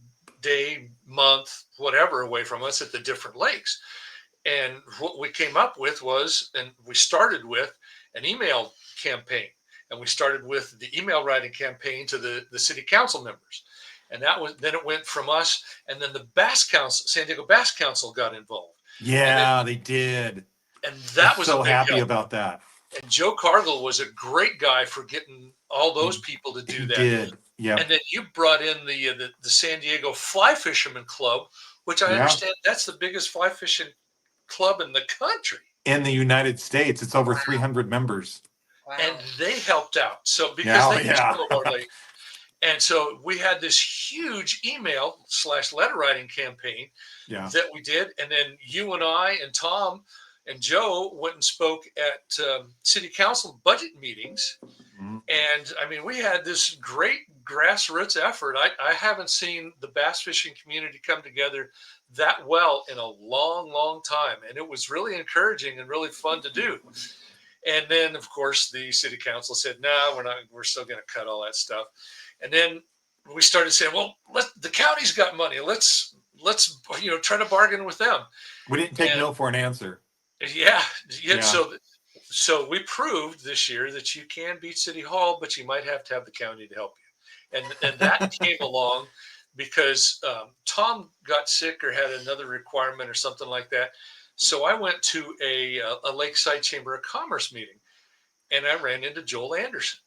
day, month, whatever away from us at the different lakes. And what we came up with was, and we started with an email campaign. And we started with the email writing campaign to the city council members. And then it went from us, and then the Bass Council, San Diego Bass Council got involved. And then, Yeah, they did. and I'm that was a so big happy help. about that. And Joe Cargill was a great guy for getting all those He people to he do that. did. And Yep. then you brought in the San Diego Fly Fisherman Club, which I Yeah. understand that's the biggest fly fishing club in the country. In the United States, it's over Wow. 300 members. Wow. And they helped out. So because Yeah, oh, they use yeah. some of our lakes. And so we had this huge email/letter writing campaign Yeah. that we did. And then you and I and Tom and Joe went and spoke at city council budget meetings. Mhm. And I mean, we had this great grassroots effort. I haven't seen the bass fishing community come together that well in a long, long time. And it was really encouraging and really fun to do. And then, of course, the city council said, "No, we're still going to cut all that stuff." And then we started saying, "Well, the county's got money. Let's try to bargain with them." We didn't take And no for an answer. yeah, yeah. Yeah. So we proved this year that you can beat City Hall, but you might have to have the county to help you. And that came along because Tom got sick or had another requirement or something like that. So I went to a Lakeside Chamber of Commerce meeting, and I ran into Joel Anderson.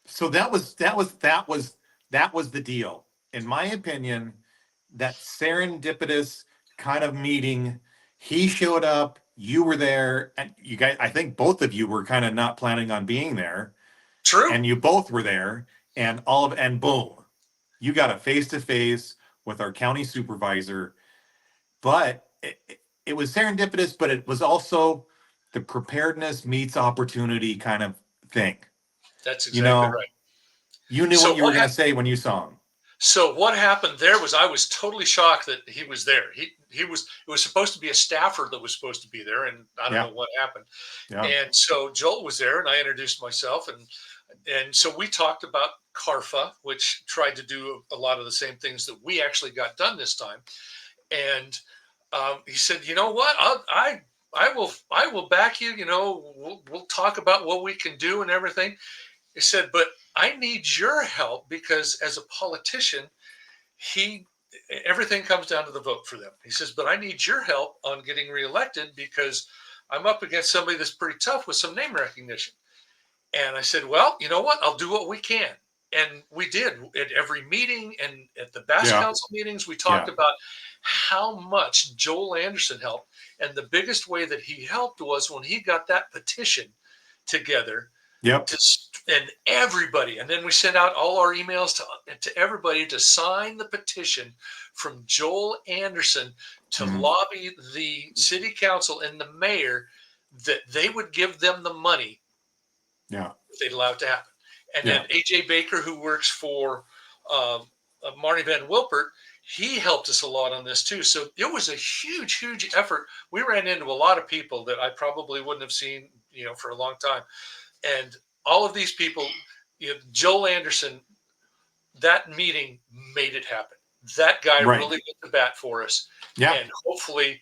So that was the deal. In my opinion, that serendipitous kind of meeting, he showed up, you were there, and you guys, I think both of you were kind of not planning on being there, True. and you both were there, and boom, you got a face to face with our county supervisor. But it was serendipitous, but it was also the preparedness meets opportunity kind of thing. That's You exactly know, right. you knew So what you were what going to happened? say when you saw him. So what happened there was I was totally shocked that he was there. He was it was supposed to be a staffer that was supposed to be there, and I don't Yeah, know what happened. yeah, And so Joel was there, and I introduced myself, and so we talked about Carfa, which tried to do a lot of the same things that we actually got done this time. And he said, "You know what? I will back you. We'll talk about what we can do and everything." He said, "But I need your help because as a politician, he everything comes down to the vote for them." He says, "But I need your help on getting reelected because I'm up against somebody that's pretty tough with some name recognition." And I said, "Well, you know what? I'll do what we can." And we did at every meeting and at the Bass yeah, Council meetings. We talked yeah, about how much Joel Anderson helped. And the biggest way that he helped was when he got that petition together yep, and everybody. And then we sent out all our emails to everybody to sign the petition from Joel Anderson to mhm, lobby the city council and the mayor that they would give them the money yeah, if they'd allow it to happen. And then yeah. AJ Baker, who works for um, Marty Van Wilpert, he helped us a lot on this too. So it was a huge, huge effort. We ran into a lot of people that I probably wouldn't have seen, for a long time. And all of these people, Joel Anderson, that meeting made it happen. That guy Right. really went to bat for us. Yeah. And hopefully,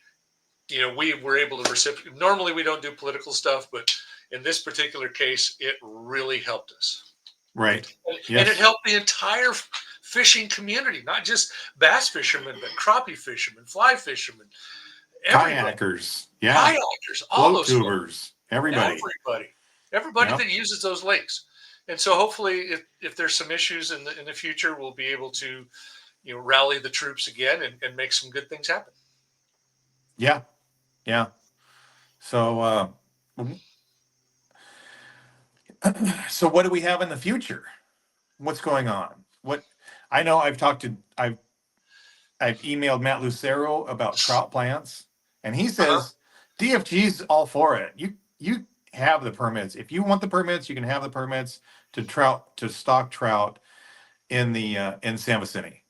we were able to reciprocate. Normally, we don't do political stuff, but in this particular case, it really helped us. Right. And Yes. it helped the entire fishing community, not just bass fishermen, but crappie fishermen, fly fishermen, everybody. Kayakers. Yeah. Kayakers, all Float those folks. tubers. Everybody. Everybody Yep. that uses those lakes. And so hopefully if there's some issues in the future, we'll be able to, rally the troops again and make some good things happen. Yeah. Yeah. So, so what do we have in the future? What's going on? What I know I've emailed Matt Lucero about trout plants, and he says DFG's all for it. You have the permits. If you want the permits, you can have the permits to stock trout in the in San Vicente.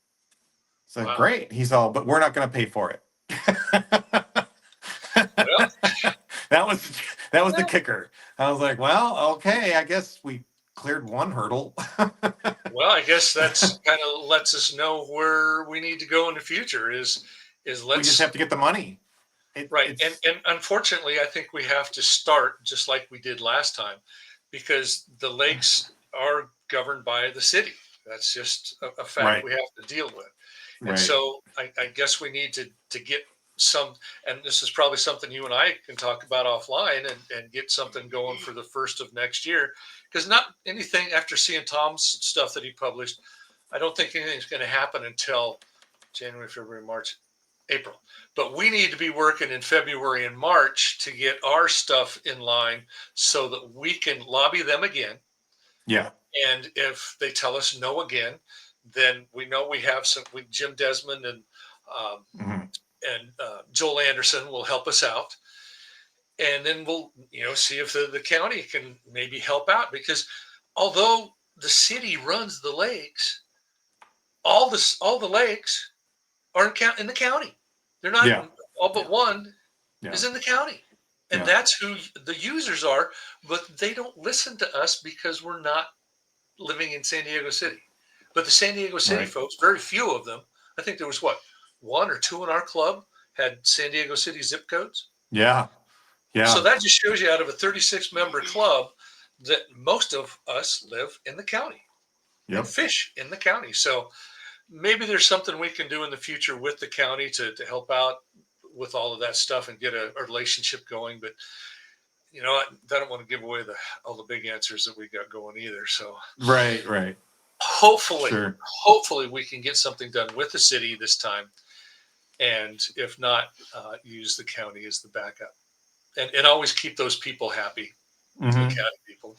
So Wow. great. He's all, but we're not going to pay for it. Well, that was the kicker. I was like, well, okay, I guess we cleared one hurdle. well, I guess that's kind of lets us know where we need to go in the future is We let's just have to get the money. right. And unfortunately, I think we have to start just like we did last time, because the lakes are governed by the city. That's just a fact Right. we have to deal with. And Right. so I guess we need to get some, and this is probably something you and I can talk about offline and get something going for the first of next year. Because not anything after seeing Tom's stuff that he published, I don't think anything's going to happen until January, February, March, April. But we need to be working in February and March to get our stuff in line so that we can lobby them again. Yeah. And if they tell us no again, then we know we have some. Jim Desmond and Joel Anderson will help us out, and then we'll see if the county can maybe help out, because although the city runs the lakes, all the lakes are in the county. They're not. Yeah. All but one Yeah. is in the county, and Yeah. that's who the users are. But they don't listen to us because we're not living in San Diego City. But the San Diego City Right. folks, very few of them, I think there was one or two in our club had San Diego City zip codes. Yeah. Yeah. So that just shows you, out of a 36 member club, that most of us live in the county and fish in the county. So maybe there's something we can do in the future with the county to help out with all of that stuff and get a relationship going. But I don't want to give away all the big answers that we got going either. So Right. hopefully we can get something done with the city this time, and if not, use the county as the backup, and always keep those people happy, the county people,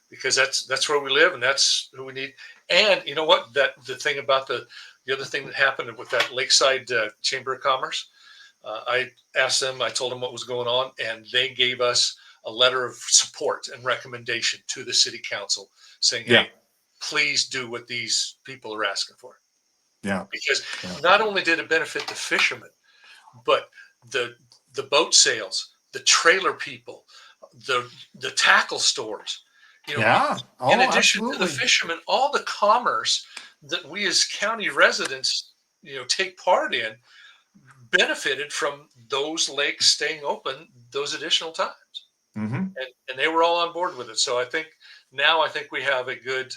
because that's where we live and that's who we need. And you know what, the thing about the other thing that happened with that Lakeside Chamber of Commerce, I asked them, I told them what was going on, and they gave us a letter of support and recommendation to the city council saying, hey, please do what these people are asking for. Yeah. Because not only did it benefit the fishermen, but the boat sales, the trailer people, the tackle stores, in addition to the fishermen, all the commerce that we as county residents, take part in, benefited from those lakes staying open those additional times. And they were all on board with it. So I think we have a good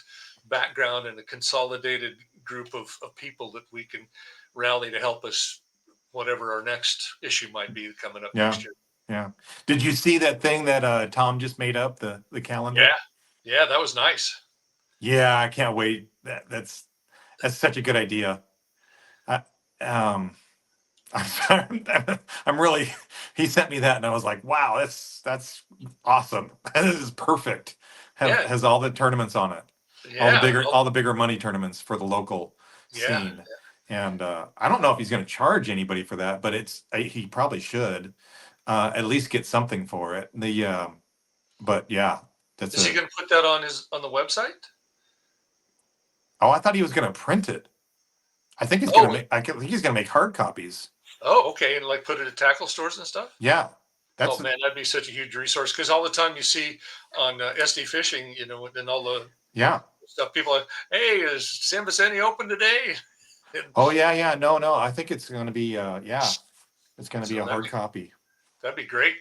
background and a consolidated group of people that we can rally to help us, whatever our next issue might be coming up next year. Yeah. Did you see that thing that Tom just made up, the calendar? Yeah, that was nice. Yeah, I can't wait. That's such a good idea. I'm really, he sent me that and I was like, wow, that's awesome. This is perfect. Has all the tournaments on it. All the bigger money tournaments for the local scene. And I don't know if he's going to charge anybody for that, but he probably should at least get something for it. But yeah, is he going to put that on the website? Oh, I thought he was going to print it. I think he's going to make. I think he's going to make hard copies. Oh, okay, and put it at tackle stores and stuff. Yeah. Man, that'd be such a huge resource, because all the time you see on SD Fishing, and all the Yeah. Stuff people are, hey, is San Vicente open today? And Oh yeah. No. I think it's going to be. Yeah. It's going to be so a hard copy. that'd be great.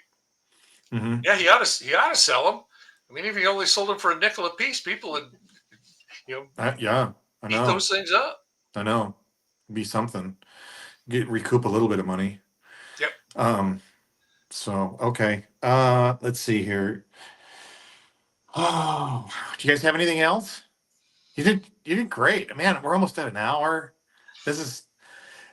Mm-hmm. Yeah, he ought to sell them. I mean, if he only sold them for a nickel a piece, people would, you know, Yeah. I eat know. those things up. I know. Be something. Recoup a little bit of money. Yep. So okay. Let's see here. Oh, do you guys have anything else? You did great, man. We're almost at an hour. This is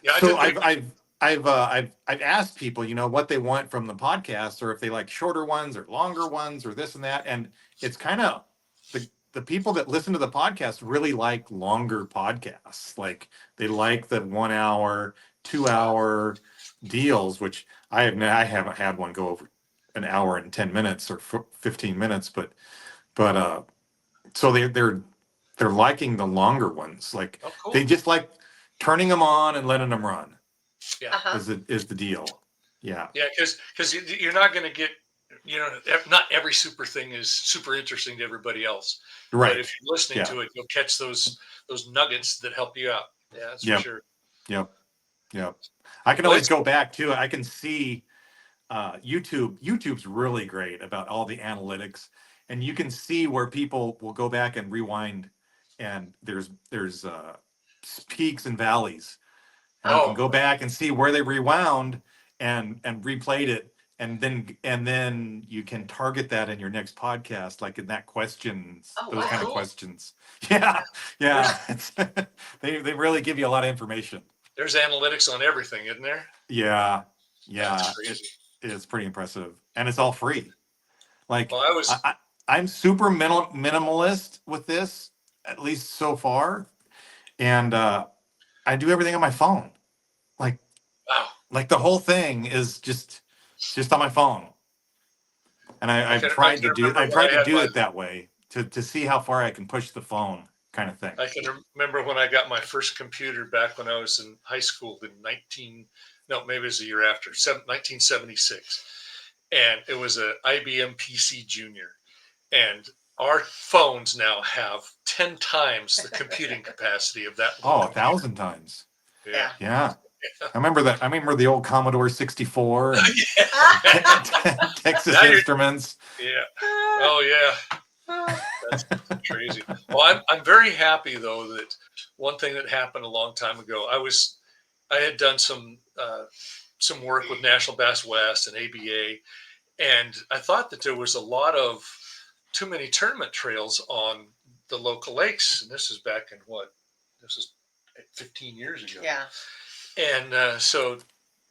Yeah, I so. did I've pretty. I've I've asked people, what they want from the podcast, or if they like shorter ones or longer ones, or this and that. And it's kind of the people that listen to the podcast really like longer podcasts. Like they like the 1 hour, 2 hour deals, which I haven't had one go over an hour and 10 minutes or 15 minutes, but so they're liking the longer ones. Like Oh, cool. they just like turning them on and letting them run Yeah. Uh-huh. is the deal. Yeah. Yeah, because you're not going to get, not every super thing is super interesting to everybody else. But Right. if you're listening Yeah. to it, you'll catch those nuggets that help you out. Yeah, that's for Yep. sure. Yep. Yep. I can Well, always go back to it. I can see YouTube's really great about all the analytics, and you can see where people will go back and rewind, and there's peaks and valleys, and you can Oh, oh, go back and see where they rewound and replayed it, and then you can target that in your next podcast, like in that questions, oh, those oh, kind of wow. cool. questions. Yeah. There's Yeah. They really give you a lot of information. there's analytics on everything, isn't there? Yeah. That's Yeah. crazy. It is pretty impressive, and it's all free. Like Well, I was. I'm super minimalist with this, at least so far, and I do everything on my phone. Like Wow. like the whole thing is just on my phone, and I can I can remember I've when tried I to had do my it that way to see how far I can push the phone, kind of thing. I can remember when I got my first computer back when I was in high school in 19 no, maybe it was a year after 1976, and it was a IBM PC Junior, and our phones now have 10 times the computing capacity of that little Oh, a computer. thousand times. Yeah. Yeah. Yeah. I remember that. I remember the old Commodore 64 and Texas Now you're Instruments. yeah. Oh yeah. That's crazy. Well, I'm very happy though that one thing that happened a long time ago. I had done some work with National Bass West and ABA, and I thought that there was a lot of too many tournament trails on the local lakes. And this is back in what? This is 15 years ago. Yeah. And so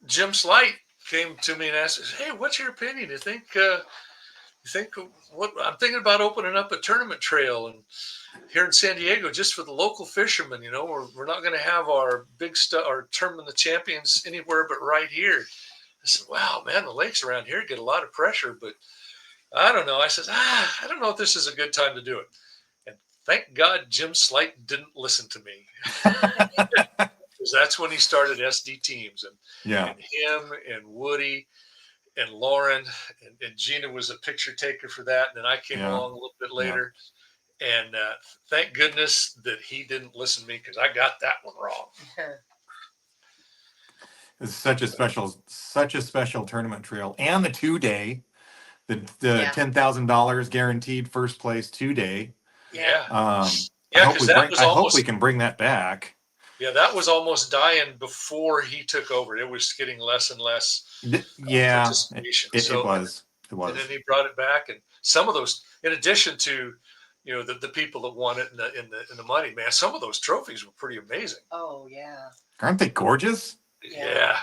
Jim Slight came to me and asked, "Hey, what's your opinion? You think what I'm thinking about opening up a tournament trail and here in San Diego just for the local fishermen. We're not going to have our our tournament of the champions anywhere but right here." I said, "Wow, man, the lakes around here get a lot of pressure, but I don't know." I said, "I don't know if this is a good time to do it." And thank God Jim Slight didn't listen to me, because that's when he started SD teams, Yeah. and him and Woody and Lauren and Gina was a picture taker for that. And then I came Yeah. along a little bit Yeah. later. And thank goodness that he didn't listen to me, because I got that one wrong. It's such a special tournament trail, and the 2 day, the Yeah. $10,000 guaranteed first place 2 day. Yeah. I hope because that was I hope we almost can bring that back. that was almost dying before he took over. It was getting less and less Yeah, participation. it was. It And then was. he brought it back, and some of those, in addition to the people that won it in the money, man, some of those trophies were pretty amazing. Oh, yeah. Aren't they gorgeous? Yeah.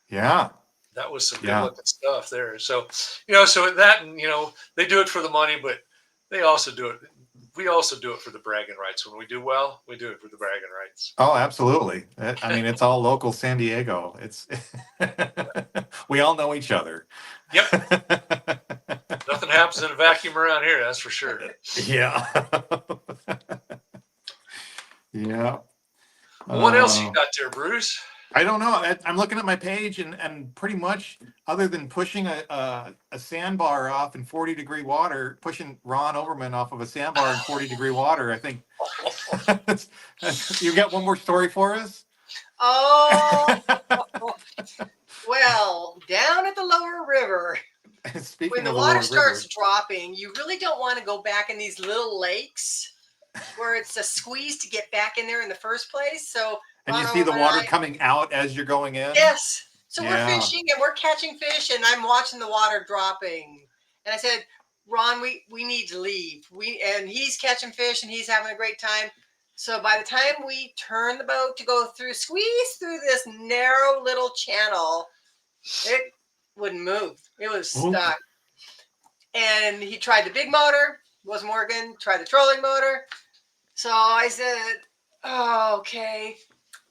Yeah. That was some good Yeah. looking stuff there. So, so that, and, they do it for the money, but they also do it. We also do it for the bragging rights. When we do well, we do it for the bragging rights. Oh, absolutely. I mean, it's all local San Diego. It's we all know each other. Yep. Nothing happens in a vacuum around here. That's for sure. Yeah. Yeah. Well, what else you got there, Bruce? I don't know. I'm looking at my page, and pretty much, other than pushing a sandbar off in 40-degree water, pushing Ron Overman off of a sandbar in 40-degree water, I think you got one more story for us. Oh, well, down at the lower river, when Speaking the of the water lower river, starts dropping, you really don't want to go back in these little lakes where it's a squeeze to get back in there in the first place. So and you Ron see the Overman and water I, coming out as you're going in. yes. So we're Yeah. fishing and we're catching fish, and I'm watching the water dropping. And I said, Ron, we need to leave. And he's catching fish and he's having a great time. So by the time we turn the boat to go through, squeeze through this narrow little channel, it wouldn't move. It was stuck. And he tried the big motor, wasn't working. Tried the trolling motor. So I said, oh, okay.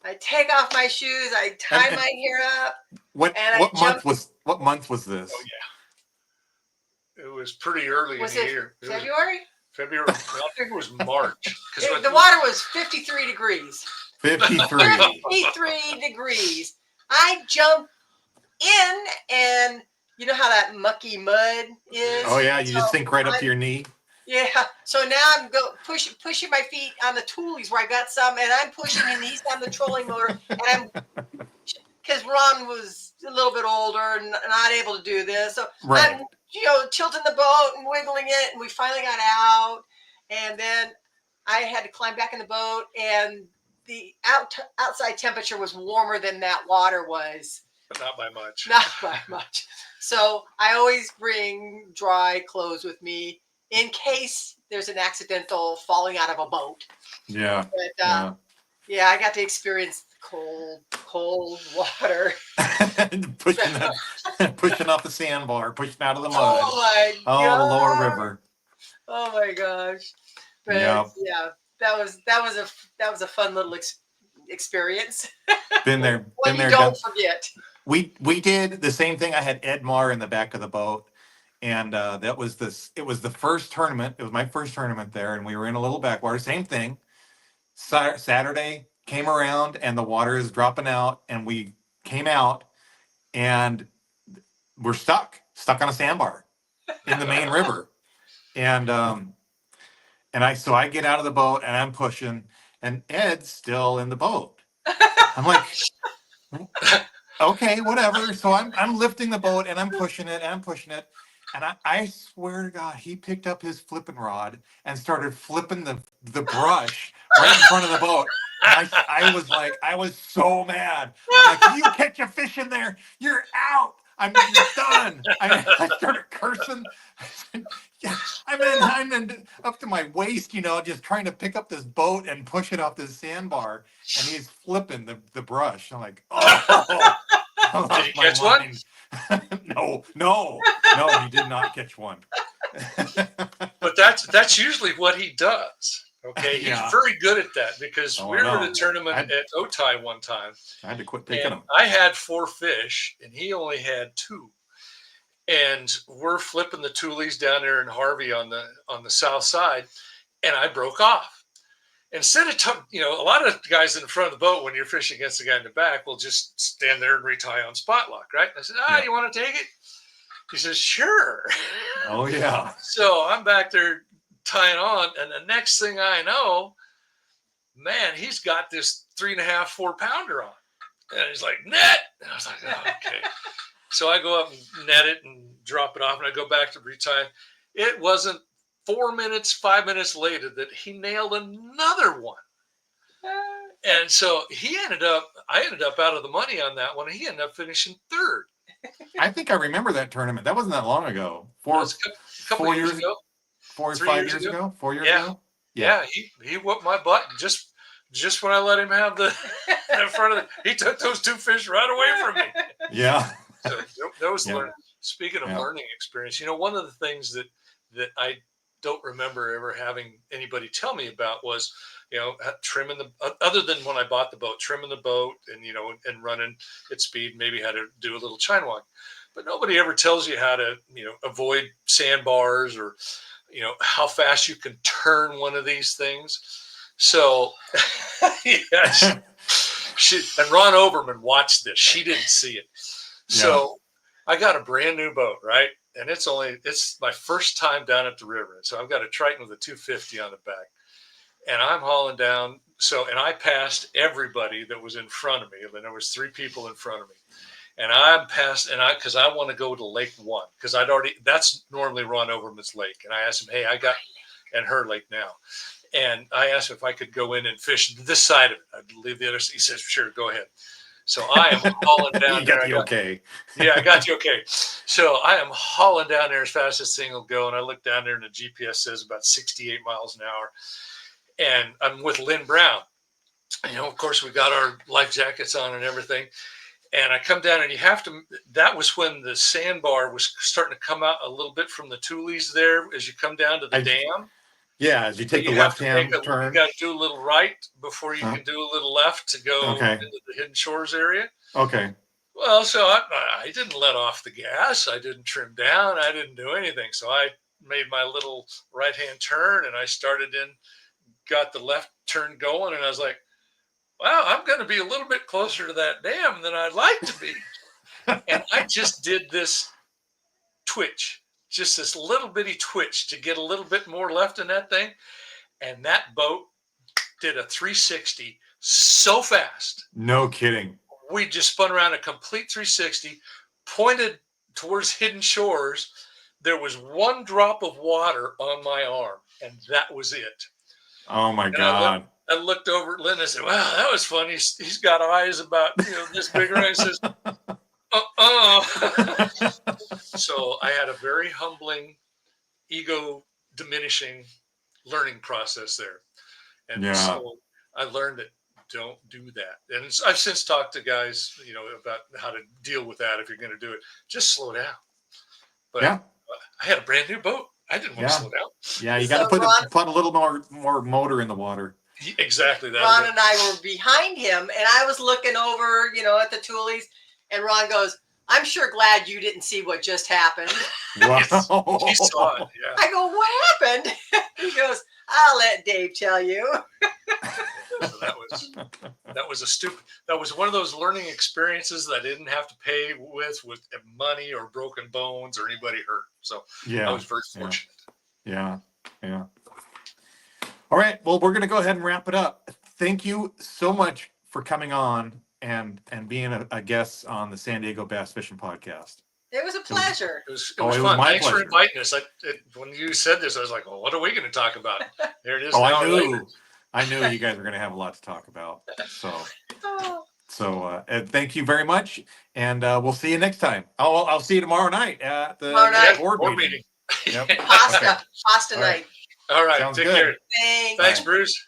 I take off my shoes. I tie And my hair up. what And I what jumped. month was this? Oh yeah, it was pretty early Was in the it year. It was February? February. I think it was March. The water was 53 degrees. 53. 53 degrees. I jumped in, and you know how that mucky mud is? Oh yeah, you So just sink right up to your knee. yeah. So now I'm pushing my feet on the toolies where I got some, and I'm pushing, and he's on the trolling motor, and I'm because Ron was a little bit older and not able to do this, so Right. I'm tilting the boat and wiggling it, and we finally got out, and then I had to climb back in the boat, and the outside temperature was warmer than that water was. But not by much. Not by much. So I always bring dry clothes with me in case there's an accidental falling out of a boat. Yeah. But yeah, I got to experience cold water. pushing off the sandbar, pushing out of the mud. Oh my Oh, god. the lower river. Oh my gosh. But Yep. yeah, that was a fun little experience. Been there. One Been you there. don't Done. forget. We did the same thing. I had Ed Marr in the back of the boat, and that was this. It was the first tournament. It was my first tournament there, and we were in a little backwater. Same thing. Saturday came around, and the water is dropping out, and we came out, and we're stuck on a sandbar in the main river, and I get out of the boat, and I'm pushing, and Ed's still in the boat. I'm like, okay, whatever. So I'm lifting the boat and I'm pushing it and I'm pushing it. And I swear to God, he picked up his flipping rod and started flipping the brush right in front of the boat. And I was like, I was so mad. I'm like, you catch a fish in there, you're out. You're done. I started cursing. Yeah, I'm in up to my waist, just trying to pick up this boat and push it off this sandbar. And he's flipping the brush. I'm like, oh. Did he catch one? No, he did not catch one. But that's usually what he does. Okay, he's very good at that because we were at a tournament at Otay one time. I had to quit picking them. I had 4 fish and he only had 2. And we're flipping the toolies down there in Harvey on the south side, and I broke off. Instead of a lot of guys in the front of the boat when you're fishing against the guy in the back will just stand there and retie on spot lock, right? And I said, you want to take it? He says, sure. Oh yeah. So I'm back there tying on, and the next thing I know, man, he's got this 3.5, 4 pounder on, and he's like, net. And I was like, oh, okay. So I go up and net it and drop it off, and I go back to retie. It wasn't 4 minutes, 5 minutes later that he nailed another one. And so I ended up out of the money on that one, and he ended up finishing 3rd. I think I remember that tournament. That wasn't that long ago. A couple years ago. 4 or 5 years ago? 4 years ago? Yeah, he whooped my butt just when I let him have the in front of he took those 2 fish right away from me. Yeah. So that was speaking of learning experience. One of the things that I don't remember ever having anybody tell me about was, trimming other than when I bought the boat, trimming the boat and, and running at speed, maybe how to do a little chine walk. But nobody ever tells you how to, avoid sandbars or, how fast you can turn one of these things. So, And Ron Oberman watched this. She didn't see it. So I got a brand new boat, right? And it's my first time down at the river. So I've got a Triton with a 250 on the back. And I'm hauling down. And I passed everybody that was in front of me. And there was 3 people in front of me. And I'm past, because I want to go to Lake 1, because that's normally Ron Overman's lake. And I asked him, hey, and her lake now. And I asked him if I could go in and fish this side of it. I'd leave the other side. He says, sure, go ahead. So I am hauling down there. Okay. Yeah, I got you okay. So I am hauling down there as fast as this thing will go. And I look down there and the GPS says about 68 miles an hour. And I'm with Lynn Brown. Of course, we got our life jackets on and everything. And I come down and that was when the sandbar was starting to come out a little bit from the Tules there as you come down to the dam. Yeah, as you take the left-hand turn. You got to do a little right before you can do a little left to go into the Hidden Shores area. Okay. Well, so I didn't let off the gas. I didn't trim down. I didn't do anything. So I made my little right-hand turn and I got the left turn going. And I was like, wow, I'm going to be a little bit closer to that dam than I'd like to be. And I just did this twitch, just this little bitty twitch to get a little bit more left in that thing. And that boat did a 360 so fast. No kidding. We just spun around a complete 360, pointed towards Hidden Shores. There was 1 drop of water on my arm, and that was it. Oh, my God. I looked over at Lynn and said, wow, that was fun. He's got eyes about this big. And I says, So I had a very humbling, ego diminishing learning process there. And so I learned that don't do that. And I've since talked to guys, about how to deal with that if you're going to do it. Just slow down. But I had a brand new boat. I didn't want to slow down. Yeah, you got to put a little more motor in the water. Exactly that. Ron and I were behind him, and I was looking over, at the Tules, and Ron goes, I'm sure glad you didn't see what just happened. Wow. He saw it, yeah. I go, what happened? He goes, I'll let Dave tell you. So that was one of those learning experiences that I didn't have to pay with money or broken bones or anybody hurt. So I was very fortunate. Yeah. All right. Well, we're going to go ahead and wrap it up. Thank you so much for coming on and being a guest on the San Diego Bass Fishing Podcast. It was a pleasure. It was fun. Thanks for inviting us. When you said this, I was like, well, what are we going to talk about? There it is. I knew you guys were going to have a lot to talk about. So thank you very much. And we'll see you next time. I'll see you tomorrow night at the board meeting. Yep. Pasta night. All right. Sounds Take good. care. Thanks. Thanks, Bruce.